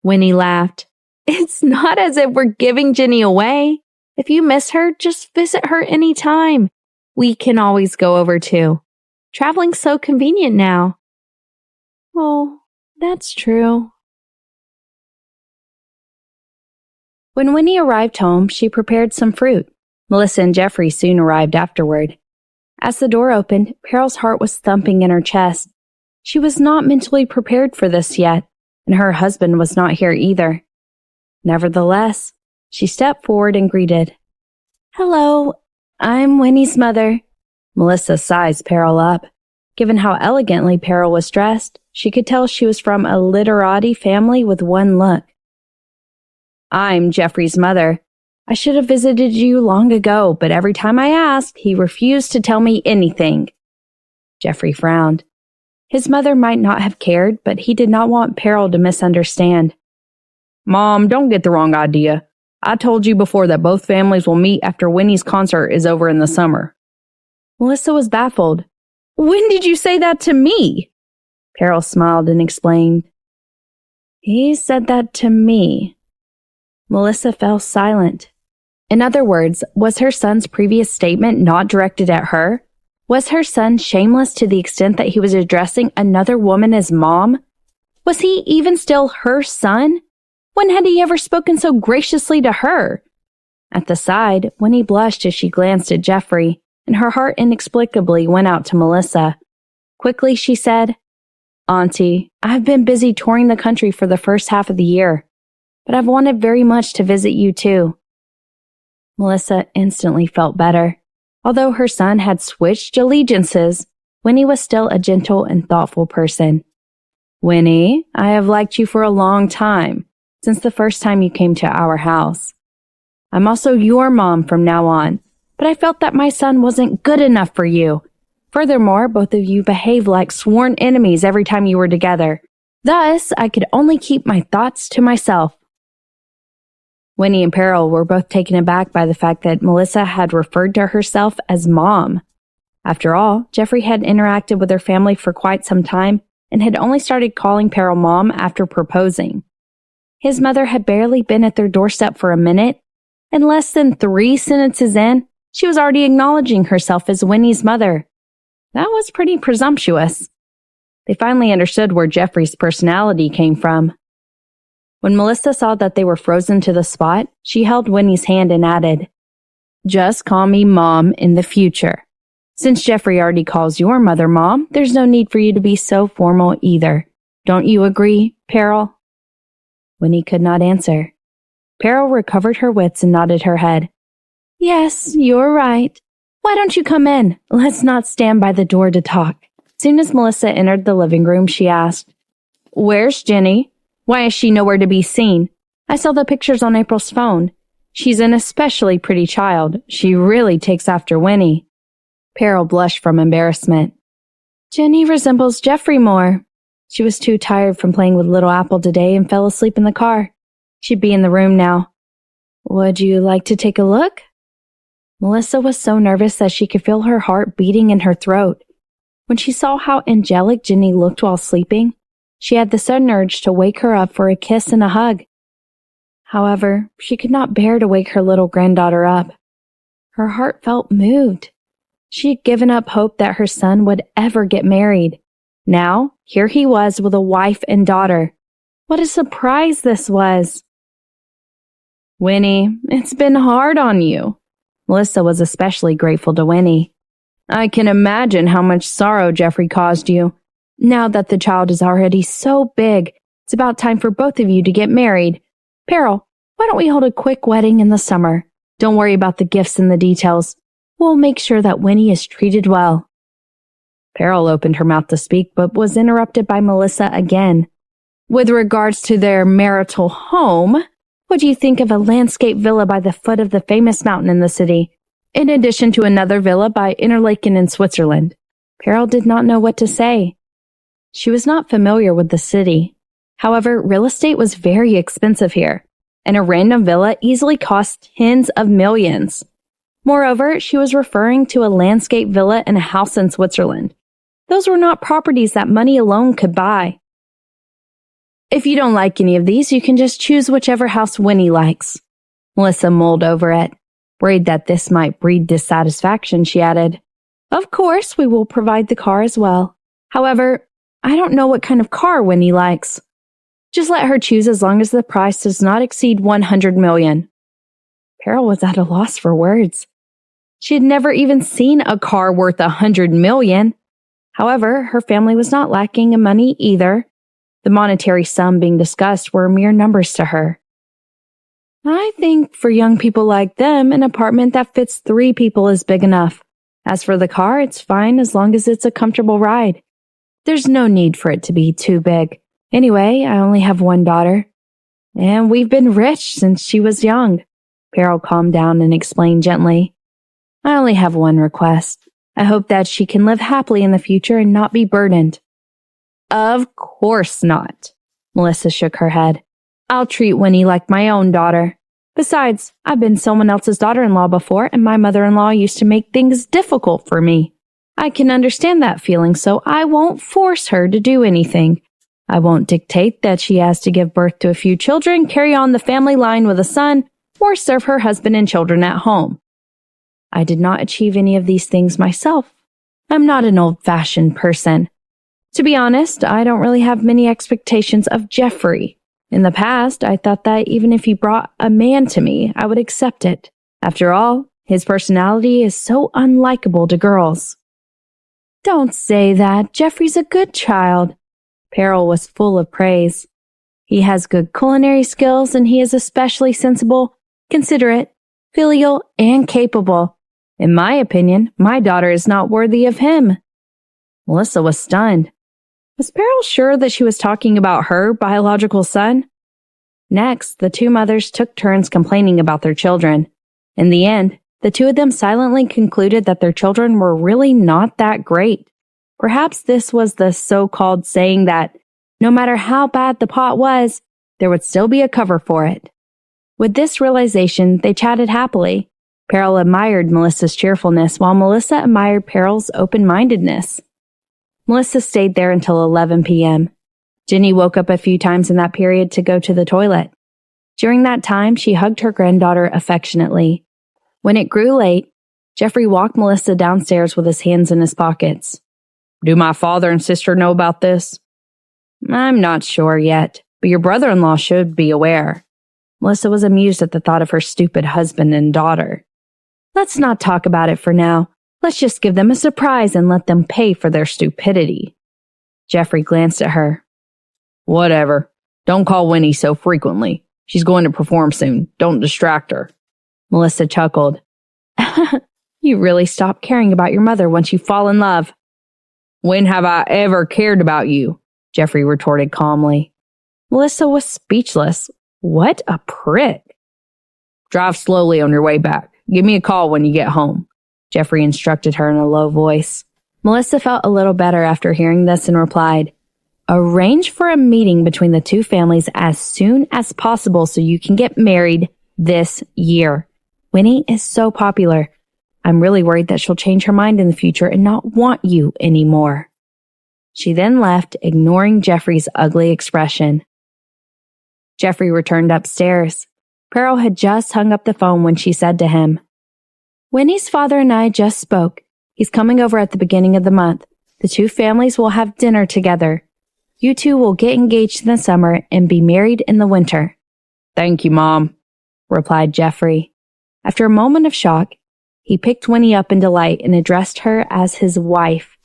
Winnie laughed. It's not as if we're giving Jenny away. If you miss her, just visit her any time. We can always go over too. Traveling's so convenient now. Oh, that's true. When Winnie arrived home, she prepared some fruit. Melissa and Jeffrey soon arrived afterward. As the door opened, Peril's heart was thumping in her chest. She was not mentally prepared for this yet, and her husband was not here either. Nevertheless, she stepped forward and greeted. Hello, I'm Winnie's mother. Melissa sized Peril up. Given how elegantly Peril was dressed, she could tell she was from a literati family with one look. I'm Jeffrey's mother. I should have visited you long ago, but every time I asked, he refused to tell me anything. Jeffrey frowned. His mother might not have cared, but he did not want Peril to misunderstand. Mom, don't get the wrong idea. I told you before that both families will meet after Winnie's concert is over in the summer. Melissa was baffled. When did you say that to me? Peril smiled and explained. He said that to me. Melissa fell silent. In other words, was her son's previous statement not directed at her? Was her son shameless to the extent that he was addressing another woman as mom? Was he even still her son? When had he ever spoken so graciously to her? At the side, Winnie blushed as she glanced at Jeffrey, and her heart inexplicably went out to Melissa. Quickly, she said, Auntie, I've been busy touring the country for the first half of the year, but I've wanted very much to visit you too. Melissa instantly felt better. Although her son had switched allegiances, Winnie was still a gentle and thoughtful person. Winnie, I have liked you for a long time, since the first time you came to our house. I'm also your mom from now on, but I felt that my son wasn't good enough for you. Furthermore, both of you behave like sworn enemies every time you were together. Thus, I could only keep my thoughts to myself. Winnie and Peril were both taken aback by the fact that Melissa had referred to herself as Mom. After all, Jeffrey had interacted with her family for quite some time and had only started calling Peril Mom after proposing. His mother had barely been at their doorstep for a minute, and less than 3 sentences in, she was already acknowledging herself as Winnie's mother. That was pretty presumptuous. They finally understood where Jeffrey's personality came from. When Melissa saw that they were frozen to the spot, she held Winnie's hand and added, "Just call me Mom in the future. Since Jeffrey already calls your mother Mom, there's no need for you to be so formal either. Don't you agree, Peril?" Winnie could not answer. Peril recovered her wits and nodded her head. "Yes, you're right. Why don't you come in? Let's not stand by the door to talk." Soon as Melissa entered the living room, she asked, "Where's Jenny? Why is she nowhere to be seen? I saw the pictures on April's phone. She's an especially pretty child. She really takes after Winnie." Peril blushed from embarrassment. "Jenny resembles Jeffrey more. She was too tired from playing with Little Apple today and fell asleep in the car. She'd be in the room now. Would you like to take a look?" Melissa was so nervous that she could feel her heart beating in her throat. When she saw how angelic Jenny looked while sleeping, she had the sudden urge to wake her up for a kiss and a hug. However, she could not bear to wake her little granddaughter up. Her heart felt moved. She had given up hope that her son would ever get married. Now, here he was with a wife and daughter. What a surprise this was! "Winnie, it's been hard on you." Melissa was especially grateful to Winnie. "I can imagine how much sorrow Jeffrey caused you. Now that the child is already so big, it's about time for both of you to get married. Peril, why don't we hold a quick wedding in the summer? Don't worry about the gifts and the details. We'll make sure that Winnie is treated well." Peril opened her mouth to speak, but was interrupted by Melissa again. "With regards to their marital home, what do you think of a landscape villa by the foot of the famous mountain in the city, in addition to another villa by Interlaken in Switzerland?" Peril did not know what to say. She was not familiar with the city. However, real estate was very expensive here, and a random villa easily cost tens of millions. Moreover, she was referring to a landscape villa and a house in Switzerland. Those were not properties that money alone could buy. "If you don't like any of these, you can just choose whichever house Winnie likes." Melissa mulled over it. Worried that this might breed dissatisfaction, she added, "Of course, we will provide the car as well. However, I don't know what kind of car Winnie likes. Just let her choose as long as the price does not exceed 100 million. Peril was at a loss for words. She had never even seen a car worth 100 million. However, her family was not lacking in money either. The monetary sum being discussed were mere numbers to her. "I think for young people like them, an apartment that fits 3 people is big enough. As for the car, it's fine as long as it's a comfortable ride. There's no need for it to be too big. Anyway, I only have one daughter. And we've been rich since she was young." Peril calmed down and explained gently, "I only have one request. I hope that she can live happily in the future and not be burdened." "Of course not." Melissa shook her head. "I'll treat Winnie like my own daughter. Besides, I've been someone else's daughter-in-law before, and my mother-in-law used to make things difficult for me. I can understand that feeling, so I won't force her to do anything. I won't dictate that she has to give birth to a few children, carry on the family line with a son, or serve her husband and children at home. I did not achieve any of these things myself. I'm not an old-fashioned person. To be honest, I don't really have many expectations of Jeffrey. In the past, I thought that even if he brought a man to me, I would accept it. After all, his personality is so unlikable to girls." "Don't say that. Jeffrey's a good child." Peril was full of praise. "He has good culinary skills, and he is especially sensible, considerate, filial, and capable. In my opinion, my daughter is not worthy of him." Melissa was stunned. Was Peril sure that she was talking about her biological son? Next, the 2 mothers took turns complaining about their children. In the end, the 2 of them silently concluded that their children were really not that great. Perhaps this was the so-called saying that no matter how bad the pot was, there would still be a cover for it. With this realization, they chatted happily. Peril admired Melissa's cheerfulness, while Melissa admired Peril's open-mindedness. Melissa stayed there until 11 p.m. Jenny woke up a few times in that period to go to the toilet. During that time, she hugged her granddaughter affectionately. When it grew late, Jeffrey walked Melissa downstairs with his hands in his pockets. Do my father and sister know about this? I'm not sure yet, but your brother-in-law should be aware. Melissa was amused at the thought of her stupid husband and daughter. Let's not talk about it for now. Let's just give them a surprise and let them pay for their stupidity. Jeffrey glanced at her. Whatever. Don't call Winnie so frequently. She's going to perform soon. Don't distract her. Melissa chuckled. You really stop caring about your mother once you fall in love. When have I ever cared about you? Jeffrey retorted calmly. Melissa was speechless. What a prick. Drive slowly on your way back. Give me a call when you get home, Jeffrey instructed her in a low voice. Melissa felt a little better after hearing this and replied, Arrange for a meeting between the two families as soon as possible so you can get married this year. Winnie is so popular. I'm really worried that she'll change her mind in the future and not want you anymore. She then left, ignoring Jeffrey's ugly expression. Jeffrey returned upstairs. Pearl had just hung up the phone when she said to him, Winnie's father and I just spoke. He's coming over at the beginning of the month. The two families will have dinner together. You two will get engaged in the summer and be married in the winter. Thank you, Mom, replied Jeffrey. After a moment of shock, he picked Winnie up in delight and addressed her as his wife.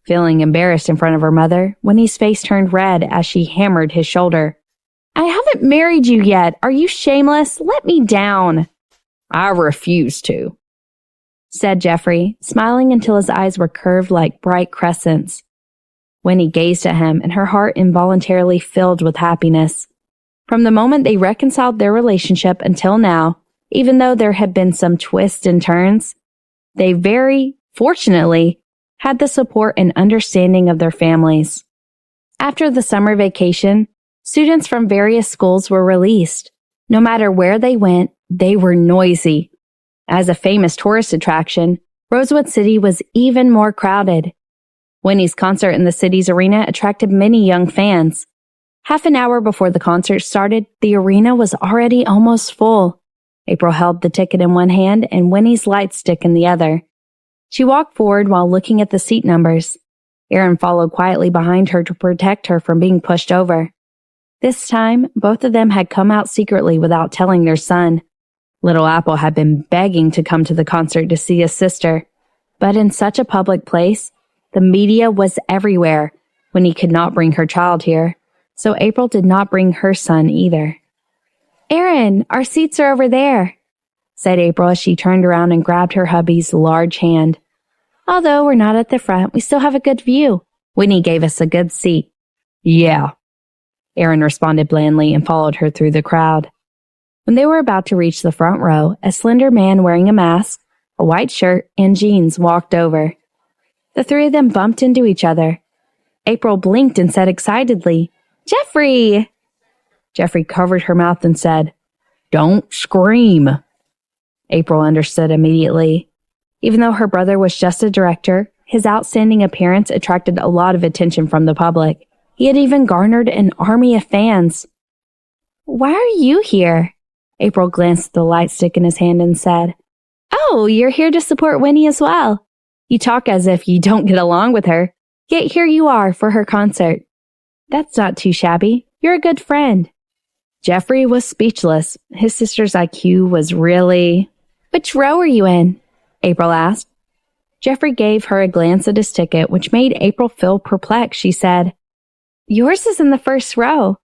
Feeling embarrassed in front of her mother, Winnie's face turned red as she hammered his shoulder. I haven't married you yet. Are you shameless? Let me down. I refuse to, said Jeffrey, smiling until his eyes were curved like bright crescents. Winnie gazed at him, and her heart involuntarily filled with happiness. From the moment they reconciled their relationship until now, even though there had been some twists and turns, they very fortunately had the support and understanding of their families. After the summer vacation, students from various schools were released. No matter where they went, they were noisy. As a famous tourist attraction, Rosewood City was even more crowded. Winnie's concert in the city's arena attracted many young fans. Half an hour before the concert started, the arena was already almost full. April held the ticket in one hand and Winnie's light stick in the other. She walked forward while looking at the seat numbers. Aaron followed quietly behind her to protect her from being pushed over. This time, both of them had come out secretly without telling their son. Little Apple had been begging to come to the concert to see his sister, but in such a public place, the media was everywhere when he could not bring her child here, so April did not bring her son either. Aaron, our seats are over there, said April as she turned around and grabbed her hubby's large hand. Although we're not at the front, we still have a good view. Winnie gave us a good seat. Yeah, Aaron responded blandly and followed her through the crowd. When they were about to reach the front row, a slender man wearing a mask, a white shirt, and jeans walked over. The three of them bumped into each other. April blinked and said excitedly, Jeffrey! Jeffrey covered her mouth and said, Don't scream. April understood immediately. Even though her brother was just a director, his outstanding appearance attracted a lot of attention from the public. He had even garnered an army of fans. Why are you here? April glanced at the light stick in his hand and said, Oh, you're here to support Winnie as well. You talk as if you don't get along with her, yet here you are for her concert. That's not too shabby. You're a good friend. Jeffrey was speechless. His sister's IQ was really... Which row are you in? April asked. Jeffrey gave her a glance at his ticket, which made April feel perplexed. She said, Yours is in the first row.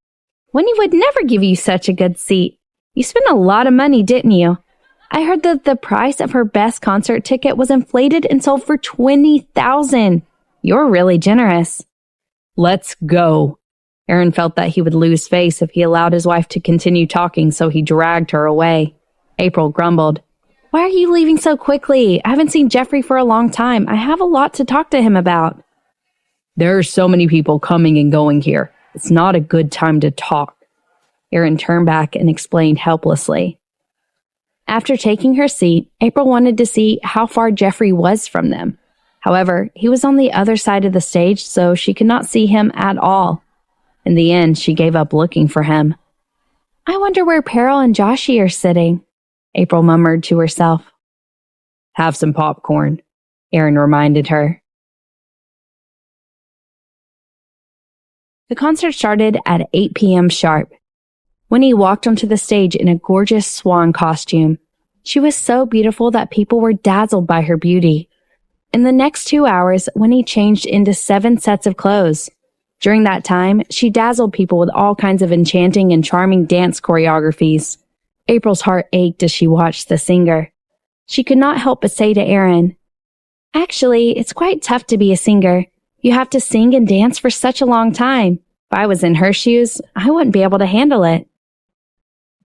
Winnie would never give you such a good seat. You spent a lot of money, didn't you? I heard that the price of her best concert ticket was inflated and sold for $20,000. You're really generous. Let's go. Aaron felt that he would lose face if he allowed his wife to continue talking, so he dragged her away. April grumbled, Why are you leaving so quickly? I haven't seen Jeffrey for a long time. I have a lot to talk to him about. There are so many people coming and going here. It's not a good time to talk. Aaron turned back and explained helplessly. After taking her seat, April wanted to see how far Jeffrey was from them. However, he was on the other side of the stage, so she could not see him at all. In the end, she gave up looking for him. I wonder where Pearl and Joshie are sitting, April murmured to herself. Have some popcorn, Aaron reminded her. The concert started at 8 p.m. sharp. Winnie walked onto the stage in a gorgeous swan costume. She was so beautiful that people were dazzled by her beauty. In the next 2 hours, Winnie changed into 7 sets of clothes. During that time, she dazzled people with all kinds of enchanting and charming dance choreographies. April's heart ached as she watched the singer. She could not help but say to Aaron, "Actually, it's quite tough to be a singer. You have to sing and dance for such a long time. If I was in her shoes, I wouldn't be able to handle it."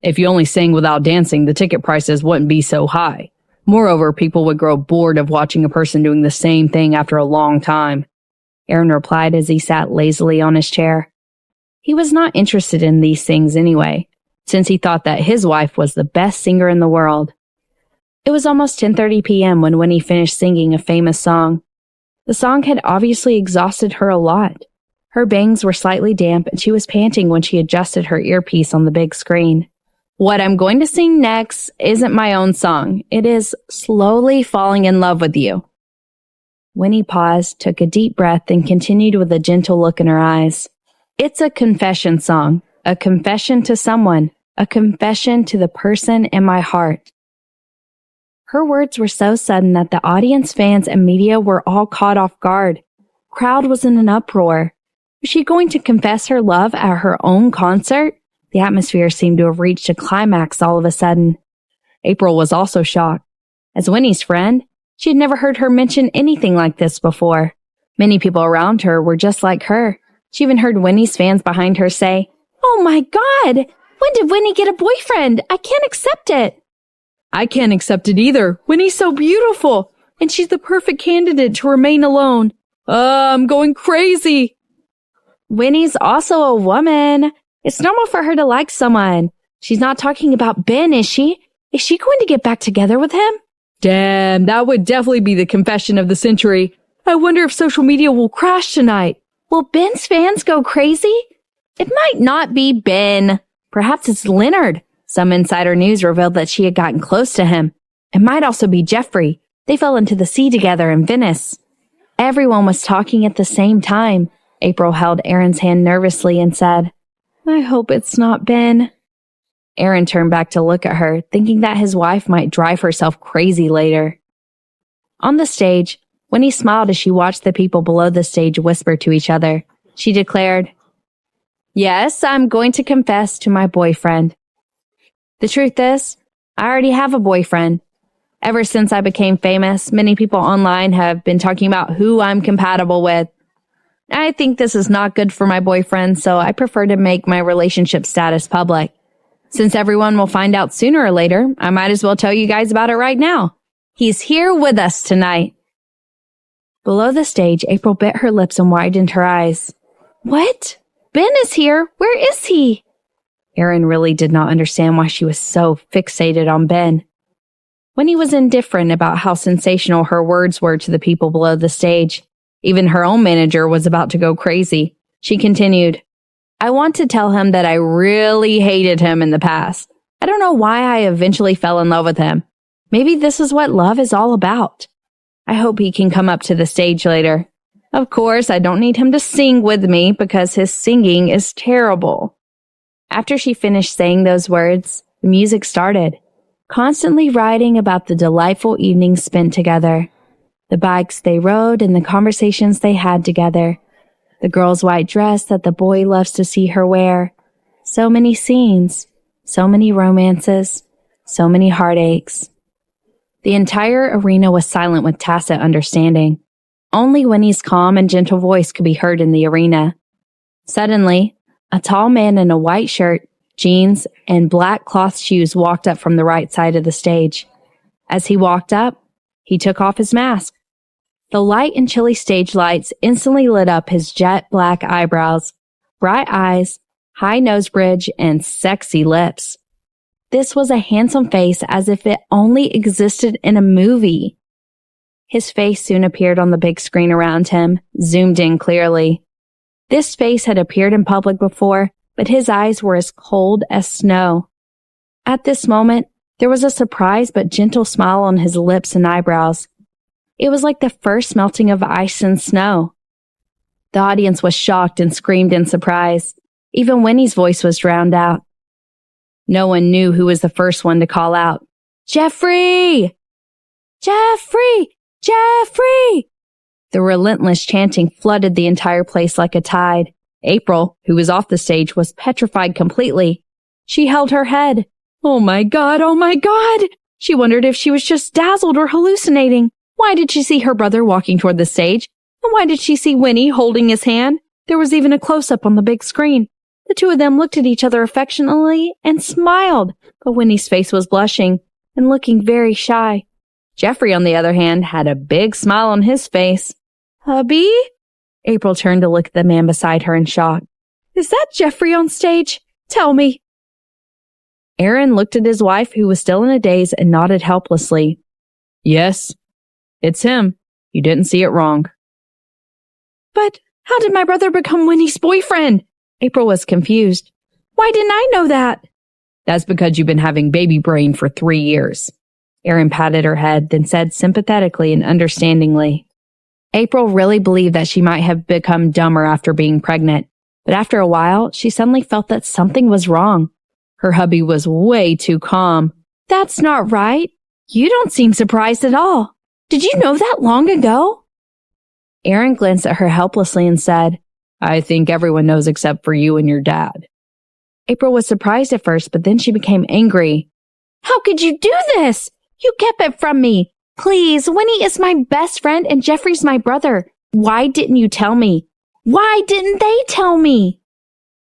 If you only sang without dancing, the ticket prices wouldn't be so high. Moreover, people would grow bored of watching a person doing the same thing after a long time. Aaron replied as he sat lazily on his chair. He was not interested in these things anyway, since he thought that his wife was the best singer in the world. It was almost 10:30 p.m. when Winnie finished singing a famous song. The song had obviously exhausted her a lot. Her bangs were slightly damp and she was panting when she adjusted her earpiece on the big screen. What I'm going to sing next isn't my own song. It is Slowly Falling in Love with You. Winnie paused, took a deep breath, and continued with a gentle look in her eyes. It's a confession song, a confession to someone, a confession to the person in my heart. Her words were so sudden that the audience, fans, and media were all caught off guard. Crowd was in an uproar. Was she going to confess her love at her own concert? The atmosphere seemed to have reached a climax all of a sudden. April was also shocked. As Winnie's friend, she had never heard her mention anything like this before. Many people around her were just like her. She even heard Winnie's fans behind her say, "Oh my God! When did Winnie get a boyfriend? I can't accept it." I can't accept it either. Winnie's so beautiful, and she's the perfect candidate to remain alone. I'm going crazy. Winnie's also a woman. It's normal for her to like someone. She's not talking about Ben, is she? Is she going to get back together with him? Damn, that would definitely be the confession of the century. I wonder if social media will crash tonight. Will Ben's fans go crazy? It might not be Ben. Perhaps it's Leonard. Some insider news revealed that she had gotten close to him. It might also be Jeffrey. They fell into the sea together in Venice. Everyone was talking at the same time. April held Aaron's hand nervously and said, "I hope it's not Ben." Aaron turned back to look at her, thinking that his wife might drive herself crazy later. On the stage, Winnie smiled as she watched the people below the stage whisper to each other. She declared, "Yes, I'm going to confess to my boyfriend. The truth is, I already have a boyfriend. Ever since I became famous, many people online have been talking about who I'm compatible with. I think this is not good for my boyfriend, so I prefer to make my relationship status public. Since everyone will find out sooner or later, I might as well tell you guys about it right now. He's here with us tonight." Below the stage, April bit her lips and widened her eyes. "What? Ben is here? Where is he?" Aaron really did not understand why she was so fixated on Ben. Winnie was indifferent about how sensational her words were to the people below the stage. Even her own manager was about to go crazy. She continued, "I want to tell him that I really hated him in the past. I don't know why I eventually fell in love with him. Maybe this is what love is all about. I hope he can come up to the stage later. Of course, I don't need him to sing with me because his singing is terrible." After she finished saying those words, the music started, constantly writing about the delightful evenings spent together, the bikes they rode and the conversations they had together, the girl's white dress that the boy loves to see her wear. So many scenes, so many romances, so many heartaches. The entire arena was silent with tacit understanding. Only Winnie's calm and gentle voice could be heard in the arena. Suddenly, a tall man in a white shirt, jeans, and black cloth shoes walked up from the right side of the stage. As he walked up, he took off his mask. The light and chilly stage lights instantly lit up his jet black eyebrows, bright eyes, high nose bridge, and sexy lips. This was a handsome face as if it only existed in a movie. His face soon appeared on the big screen around him, zoomed in clearly. This face had appeared in public before, but his eyes were as cold as snow. At this moment, there was a surprised but gentle smile on his lips and eyebrows. It was like the first melting of ice and snow. The audience was shocked and screamed in surprise. Even Winnie's voice was drowned out. No one knew who was the first one to call out, "Jeffrey! Jeffrey! Jeffrey!" The relentless chanting flooded the entire place like a tide. April, who was off the stage, was petrified completely. She held her head. Oh my God, oh my God! She wondered if she was just dazzled or hallucinating. Why did she see her brother walking toward the stage? And why did she see Winnie holding his hand? There was even a close-up on the big screen. The two of them looked at each other affectionately and smiled, but Winnie's face was blushing and looking very shy. Jeffrey, on the other hand, had a big smile on his face. "Hubby?" April turned to look at the man beside her in shock. "Is that Jeffrey on stage? Tell me." Aaron looked at his wife, who was still in a daze, and nodded helplessly. "Yes, it's him. You didn't see it wrong." "But how did my brother become Winnie's boyfriend?" April was confused. "Why didn't I know that?" "That's because you've been having baby brain for 3 years. Aaron patted her head, then said sympathetically and understandingly. April really believed that she might have become dumber after being pregnant, but after a while, she suddenly felt that something was wrong. Her hubby was way too calm. "That's not right. You don't seem surprised at all. Did you know that long ago?" Aaron glanced at her helplessly and said, "I think everyone knows except for you and your dad." April was surprised at first, but then she became angry. "How could you do this? You kept it from me. Please, Winnie is my best friend and Jeffrey's my brother. Why didn't you tell me? Why didn't they tell me?"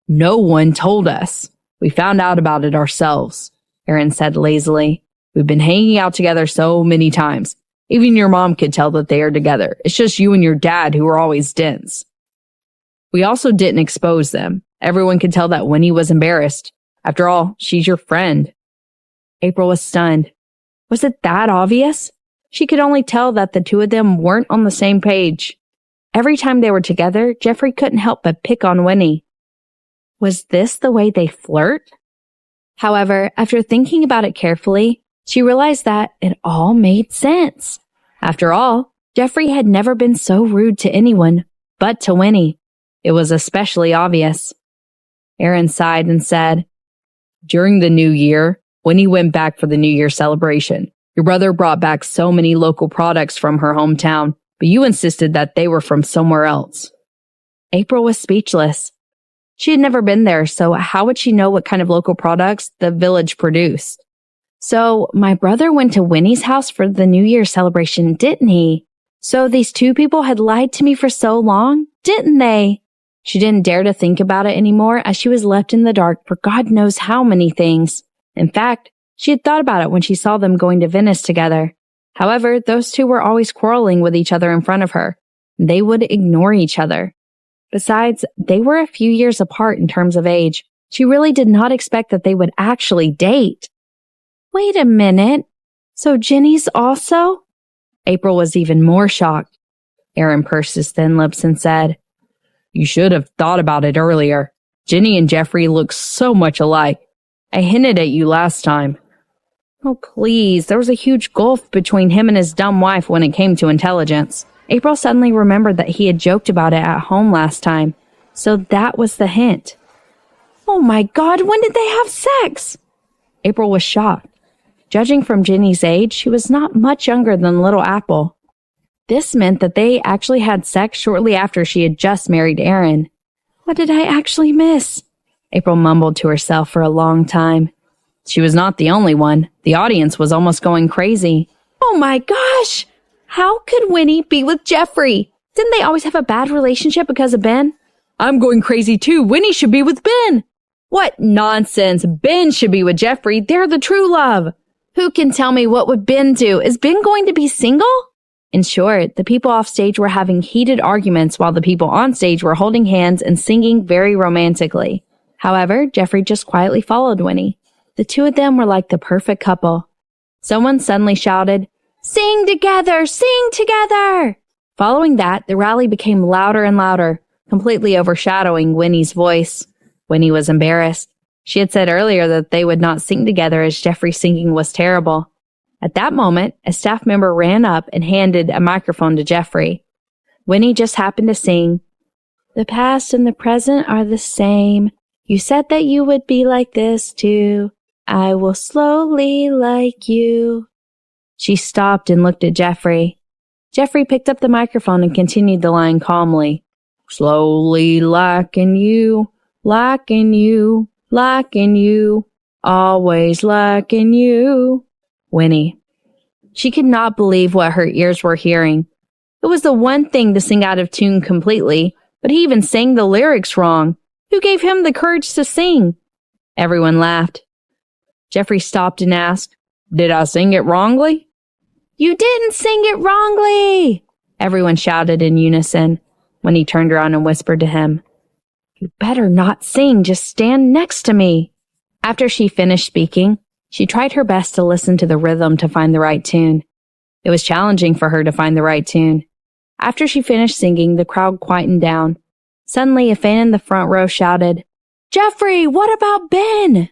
"No one told us. We found out about it ourselves," Aaron said lazily. "We've been hanging out together so many times. Even your mom could tell that they are together. It's just you and your dad who are always dense. We also didn't expose them. Everyone could tell that Winnie was embarrassed. After all, she's your friend." April was stunned. Was it that obvious? She could only tell that the two of them weren't on the same page. Every time they were together, Jeffrey couldn't help but pick on Winnie. Was this the way they flirt? However, after thinking about it carefully, she realized that it all made sense. After all, Jeffrey had never been so rude to anyone but to Winnie. It was especially obvious. Aaron sighed and said, "During the new year, Winnie went back for the New Year celebration. Your brother brought back so many local products from her hometown, but you insisted that they were from somewhere else." April was speechless. She had never been there, so how would she know what kind of local products the village produced? "So my brother went to Winnie's house for the New Year celebration, didn't he? So these two people had lied to me for so long, didn't they?" She didn't dare to think about it anymore as she was left in the dark for God knows how many things. In fact, she had thought about it when she saw them going to Venice together. However, those two were always quarreling with each other in front of her. They would ignore each other. Besides, they were a few years apart in terms of age. She really did not expect that they would actually date. Wait a minute. So Jenny's also? April was even more shocked. Aaron pursed his thin lips and said, "You should have thought about it earlier. Jenny and Jeffrey look so much alike. I hinted at you last time." Oh, please. There was a huge gulf between him and his dumb wife when it came to intelligence. April suddenly remembered that he had joked about it at home last time. So that was the hint. Oh my God, when did they have sex? April was shocked. Judging from Jenny's age, she was not much younger than Little Apple. This meant that they actually had sex shortly after she had just married Aaron. What did I actually miss? April mumbled to herself for a long time. She was not the only one. The audience was almost going crazy. Oh my gosh! How could Winnie be with Jeffrey? Didn't they always have a bad relationship because of Ben? I'm going crazy too. Winnie should be with Ben. What nonsense. Ben should be with Jeffrey. They're the true love. Who can tell me what would Ben do? Is Ben going to be single? In short, the people off stage were having heated arguments while the people on stage were holding hands and singing very romantically. However, Jeffrey just quietly followed Winnie. The two of them were like the perfect couple. Someone suddenly shouted, "Sing together! Sing together!" Following that, the rally became louder and louder, completely overshadowing Winnie's voice. Winnie was embarrassed. She had said earlier that they would not sing together as Jeffrey's singing was terrible. At that moment, a staff member ran up and handed a microphone to Jeffrey. Winnie just happened to sing, The past and the present are the same. You said that you would be like this too. I will slowly like you. She stopped and looked at Jeffrey. Jeffrey picked up the microphone and continued the line calmly. Slowly liking you, liking you, liking you, always liking you. Winnie. She could not believe what her ears were hearing. It was the one thing to sing out of tune completely, but he even sang the lyrics wrong. Who gave him the courage to sing? Everyone laughed. Jeffrey stopped and asked, Did I sing it wrongly? You didn't sing it wrongly! Everyone shouted in unison when he turned around and whispered to him, You better not sing, just stand next to me. After she finished speaking, she tried her best to listen to the rhythm to find the right tune. It was challenging for her to find the right tune. After she finished singing, the crowd quietened down. Suddenly, a fan in the front row shouted, Jeffrey, what about Ben?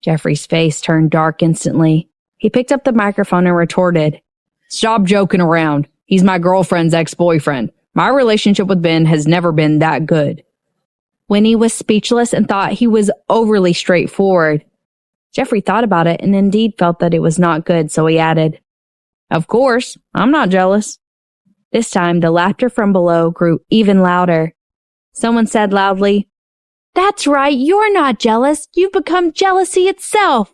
Jeffrey's face turned dark instantly. He picked up the microphone and retorted, Stop joking around. He's my girlfriend's ex-boyfriend. My relationship with Ben has never been that good. Winnie was speechless and thought he was overly straightforward. Jeffrey thought about it and indeed felt that it was not good, so he added, Of course, I'm not jealous. This time, the laughter from below grew even louder. Someone said loudly, That's right, you're not jealous. You've become jealousy itself.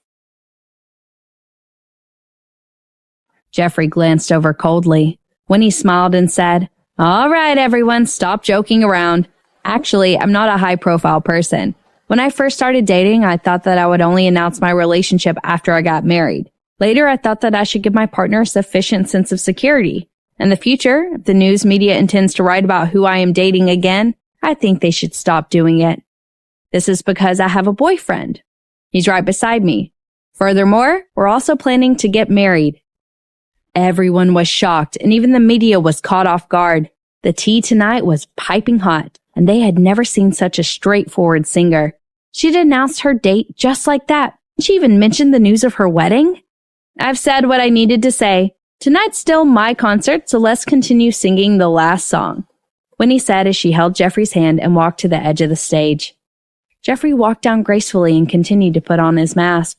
Jeffrey glanced over coldly. Winnie smiled and said, All right, everyone, stop joking around. Actually, I'm not a high-profile person. When I first started dating, I thought that I would only announce my relationship after I got married. Later, I thought that I should give my partner a sufficient sense of security. In the future, if the news media intends to write about who I am dating again, I think they should stop doing it. This is because I have a boyfriend. He's right beside me. Furthermore, we're also planning to get married. Everyone was shocked, and even the media was caught off guard. The tea tonight was piping hot, and they had never seen such a straightforward singer. She'd announced her date just like that. She even mentioned the news of her wedding. I've said what I needed to say. Tonight's still my concert, so let's continue singing the last song. Winnie said as she held Jeffrey's hand and walked to the edge of the stage. Jeffrey walked down gracefully and continued to put on his mask.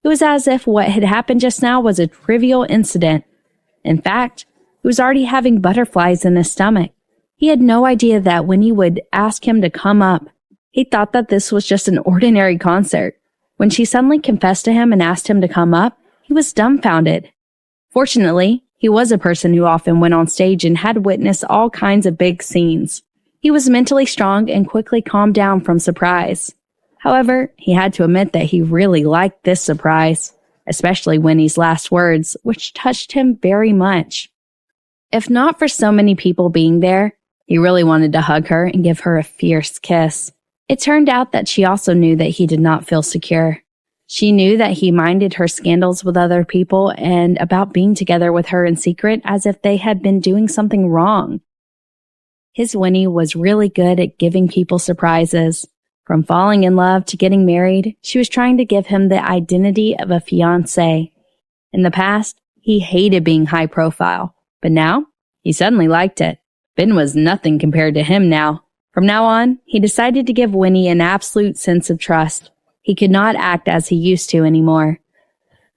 It was as if what had happened just now was a trivial incident. In fact, he was already having butterflies in his stomach. He had no idea that Winnie would ask him to come up. He thought that this was just an ordinary concert. When she suddenly confessed to him and asked him to come up, he was dumbfounded. Fortunately, he was a person who often went on stage and had witnessed all kinds of big scenes. He was mentally strong and quickly calmed down from surprise. However, he had to admit that he really liked this surprise, especially Winnie's last words, which touched him very much. If not for so many people being there, he really wanted to hug her and give her a fierce kiss. It turned out that she also knew that he did not feel secure. She knew that he minded her scandals with other people and about being together with her in secret as if they had been doing something wrong. His Winnie was really good at giving people surprises. From falling in love to getting married, she was trying to give him the identity of a fiancé. In the past, he hated being high profile, but now he suddenly liked it. Ben was nothing compared to him now. From now on, he decided to give Winnie an absolute sense of trust. He could not act as he used to anymore.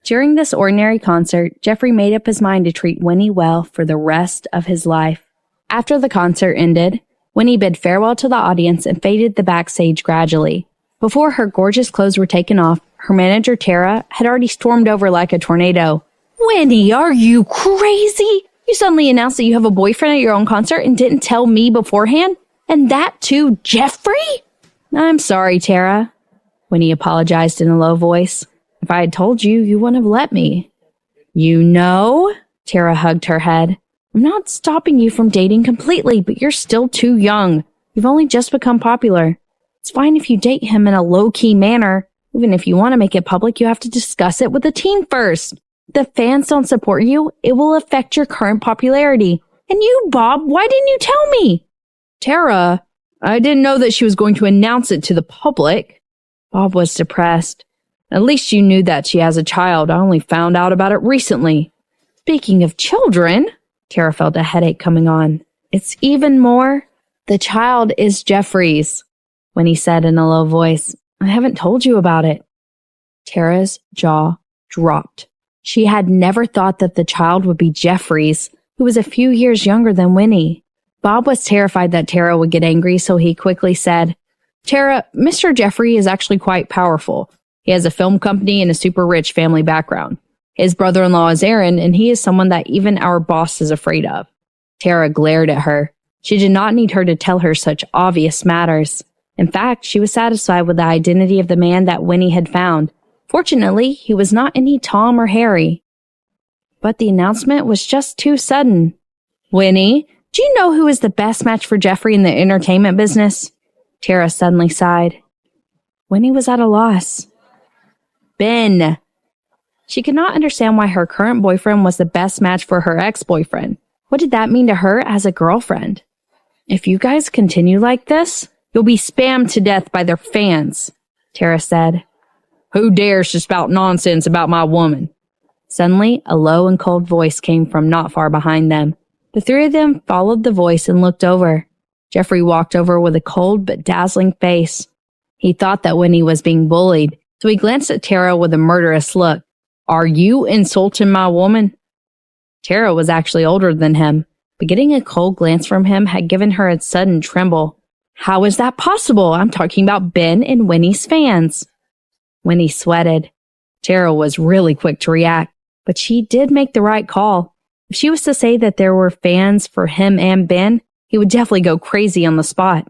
During this ordinary concert, Jeffrey made up his mind to treat Winnie well for the rest of his life. After the concert ended, Winnie bid farewell to the audience and faded the backstage gradually. Before her gorgeous clothes were taken off, her manager, Tara, had already stormed over like a tornado. Winnie, are you crazy? You suddenly announced that you have a boyfriend at your own concert and didn't tell me beforehand? And that too, Jeffrey? I'm sorry, Tara. Winnie apologized in a low voice. If I had told you, you wouldn't have let me. You know? Tara hugged her head. I'm not stopping you from dating completely, but you're still too young. You've only just become popular. It's fine if you date him in a low-key manner. Even if you want to make it public, you have to discuss it with the team first. If the fans don't support you, it will affect your current popularity. And you, Bob, why didn't you tell me? Tara, I didn't know that she was going to announce it to the public. Bob was depressed. At least you knew that she has a child. I only found out about it recently. Speaking of children, Tara felt a headache coming on. It's even more. The child is Jeffrey's, Winnie said in a low voice. I haven't told you about it. Tara's jaw dropped. She had never thought that the child would be Jeffrey's, who was a few years younger than Winnie. Bob was terrified that Tara would get angry, so he quickly said, Tara, Mr. Jeffrey is actually quite powerful. He has a film company and a super rich family background. His brother-in-law is Aaron, and he is someone that even our boss is afraid of. Tara glared at her. She did not need her to tell her such obvious matters. In fact, she was satisfied with the identity of the man that Winnie had found. Fortunately, he was not any Tom or Harry. But the announcement was just too sudden. Winnie, do you know who is the best match for Jeffrey in the entertainment business? Tara suddenly sighed. Winnie was at a loss. Ben. She could not understand why her current boyfriend was the best match for her ex-boyfriend. What did that mean to her as a girlfriend? If you guys continue like this, you'll be spammed to death by their fans, Tara said. Who dares to spout nonsense about my woman? Suddenly, a low and cold voice came from not far behind them. The three of them followed the voice and looked over. Jeffrey walked over with a cold but dazzling face. He thought that Winnie was being bullied, so he glanced at Tara with a murderous look. Are you insulting my woman? Tara was actually older than him, but getting a cold glance from him had given her a sudden tremble. How is that possible? I'm talking about Ben and Winnie's fans. Winnie sweated. Tara was really quick to react, but she did make the right call. If she was to say that there were fans for him and Ben, he would definitely go crazy on the spot.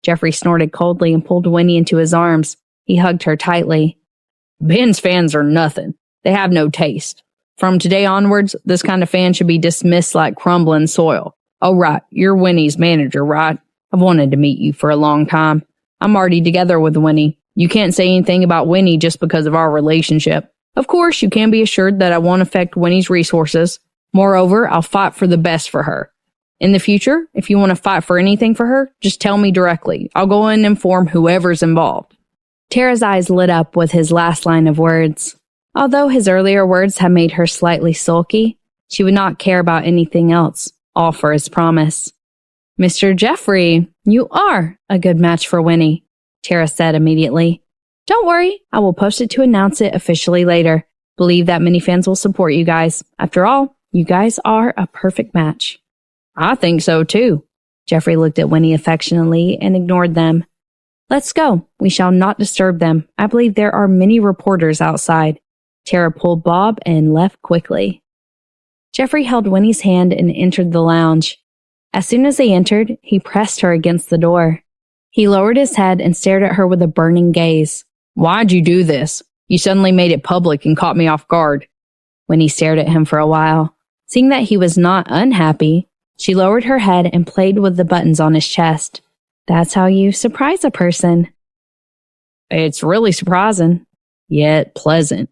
Jeffrey snorted coldly and pulled Winnie into his arms. He hugged her tightly. Ben's fans are nothing. They have no taste. From today onwards, this kind of fan should be dismissed like crumbling soil. Oh, right, you're Winnie's manager, right? I've wanted to meet you for a long time. I'm already together with Winnie. You can't say anything about Winnie just because of our relationship. Of course, you can be assured that I won't affect Winnie's resources. Moreover, I'll fight for the best for her. In the future, if you want to fight for anything for her, just tell me directly. I'll go in and inform whoever's involved. Tara's eyes lit up with his last line of words. Although his earlier words had made her slightly sulky, she would not care about anything else, all for his promise. Mr. Jeffrey, you are a good match for Winnie, Tara said immediately. Don't worry, I will post it to announce it officially later. Believe that many fans will support you guys. After all, you guys are a perfect match. I think so too. Jeffrey looked at Winnie affectionately and ignored them. Let's go. We shall not disturb them. I believe there are many reporters outside. Tara pulled Bob and left quickly. Jeffrey held Winnie's hand and entered the lounge. As soon as they entered, he pressed her against the door. He lowered his head and stared at her with a burning gaze. Why'd you do this? You suddenly made it public and caught me off guard. Winnie stared at him for a while. Seeing that he was not unhappy, she lowered her head and played with the buttons on his chest. That's how you surprise a person. It's really surprising, yet pleasant.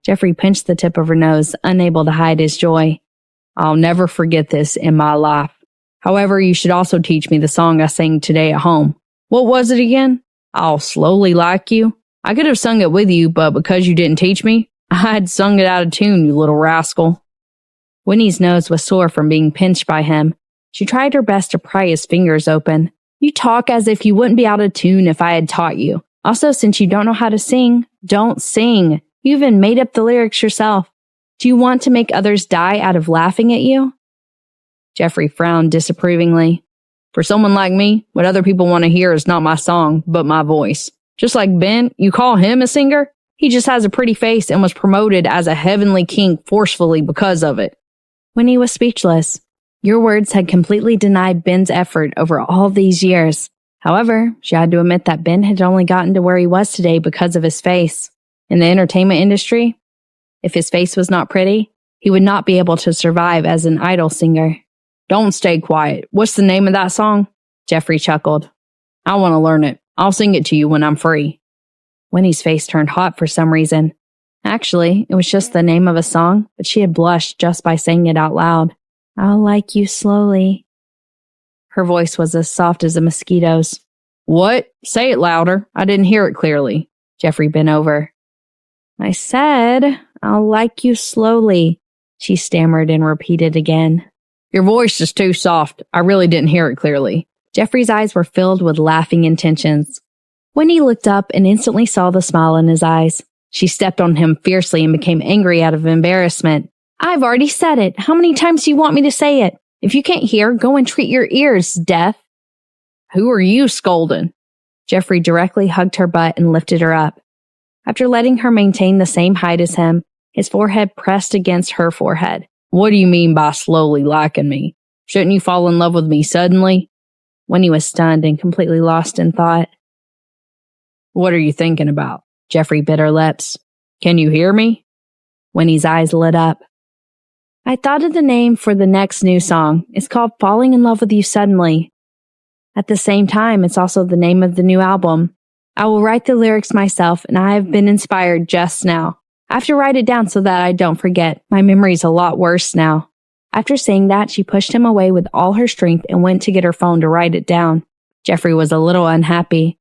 Jeffrey pinched the tip of her nose, unable to hide his joy. I'll never forget this in my life. However, you should also teach me the song I sang today at home. What was it again? I'll slowly like you. I could have sung it with you, but because you didn't teach me, I had sung it out of tune, you little rascal. Winnie's nose was sore from being pinched by him. She tried her best to pry his fingers open. You talk as if you wouldn't be out of tune if I had taught you. Also, since you don't know how to sing, don't sing. You even made up the lyrics yourself. Do you want to make others die out of laughing at you? Jeffrey frowned disapprovingly. For someone like me, what other people want to hear is not my song, but my voice. Just like Ben, you call him a singer? He just has a pretty face and was promoted as a heavenly king forcefully because of it. Winnie was speechless. Your words had completely denied Ben's effort over all these years. However, she had to admit that Ben had only gotten to where he was today because of his face. In the entertainment industry, if his face was not pretty, he would not be able to survive as an idol singer. Don't stay quiet. What's the name of that song? Jeffrey chuckled. I want to learn it. I'll sing it to you when I'm free. Winnie's face turned hot for some reason. Actually, it was just the name of a song, but she had blushed just by saying it out loud. I'll like you slowly. Her voice was as soft as a mosquito's. What? Say it louder. I didn't hear it clearly. Jeffrey bent over. I said, I'll like you slowly, she stammered and repeated again. Your voice is too soft. I really didn't hear it clearly. Jeffrey's eyes were filled with laughing intentions. Wendy looked up and instantly saw the smile in his eyes. She stepped on him fiercely and became angry out of embarrassment. I've already said it. How many times do you want me to say it? If you can't hear, go and treat your ears, deaf. Who are you scolding? Jeffrey directly hugged her butt and lifted her up. After letting her maintain the same height as him, his forehead pressed against her forehead. What do you mean by slowly liking me? Shouldn't you fall in love with me suddenly? Winnie was stunned and completely lost in thought. What are you thinking about? Jeffrey bit her lips. Can you hear me? Winnie's eyes lit up. I thought of the name for the next new song. It's called Falling in Love with You Suddenly. At the same time, it's also the name of the new album. I will write the lyrics myself, and I have been inspired just now. I have to write it down so that I don't forget. My memory's a lot worse now. After saying that, she pushed him away with all her strength and went to get her phone to write it down. Jeffrey was a little unhappy.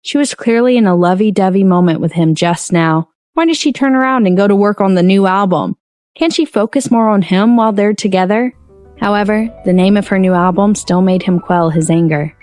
She was clearly in a lovey-dovey moment with him just now. Why did she turn around and go to work on the new album? Can't she focus more on him while they're together? However, the name of her new album still made him quell his anger.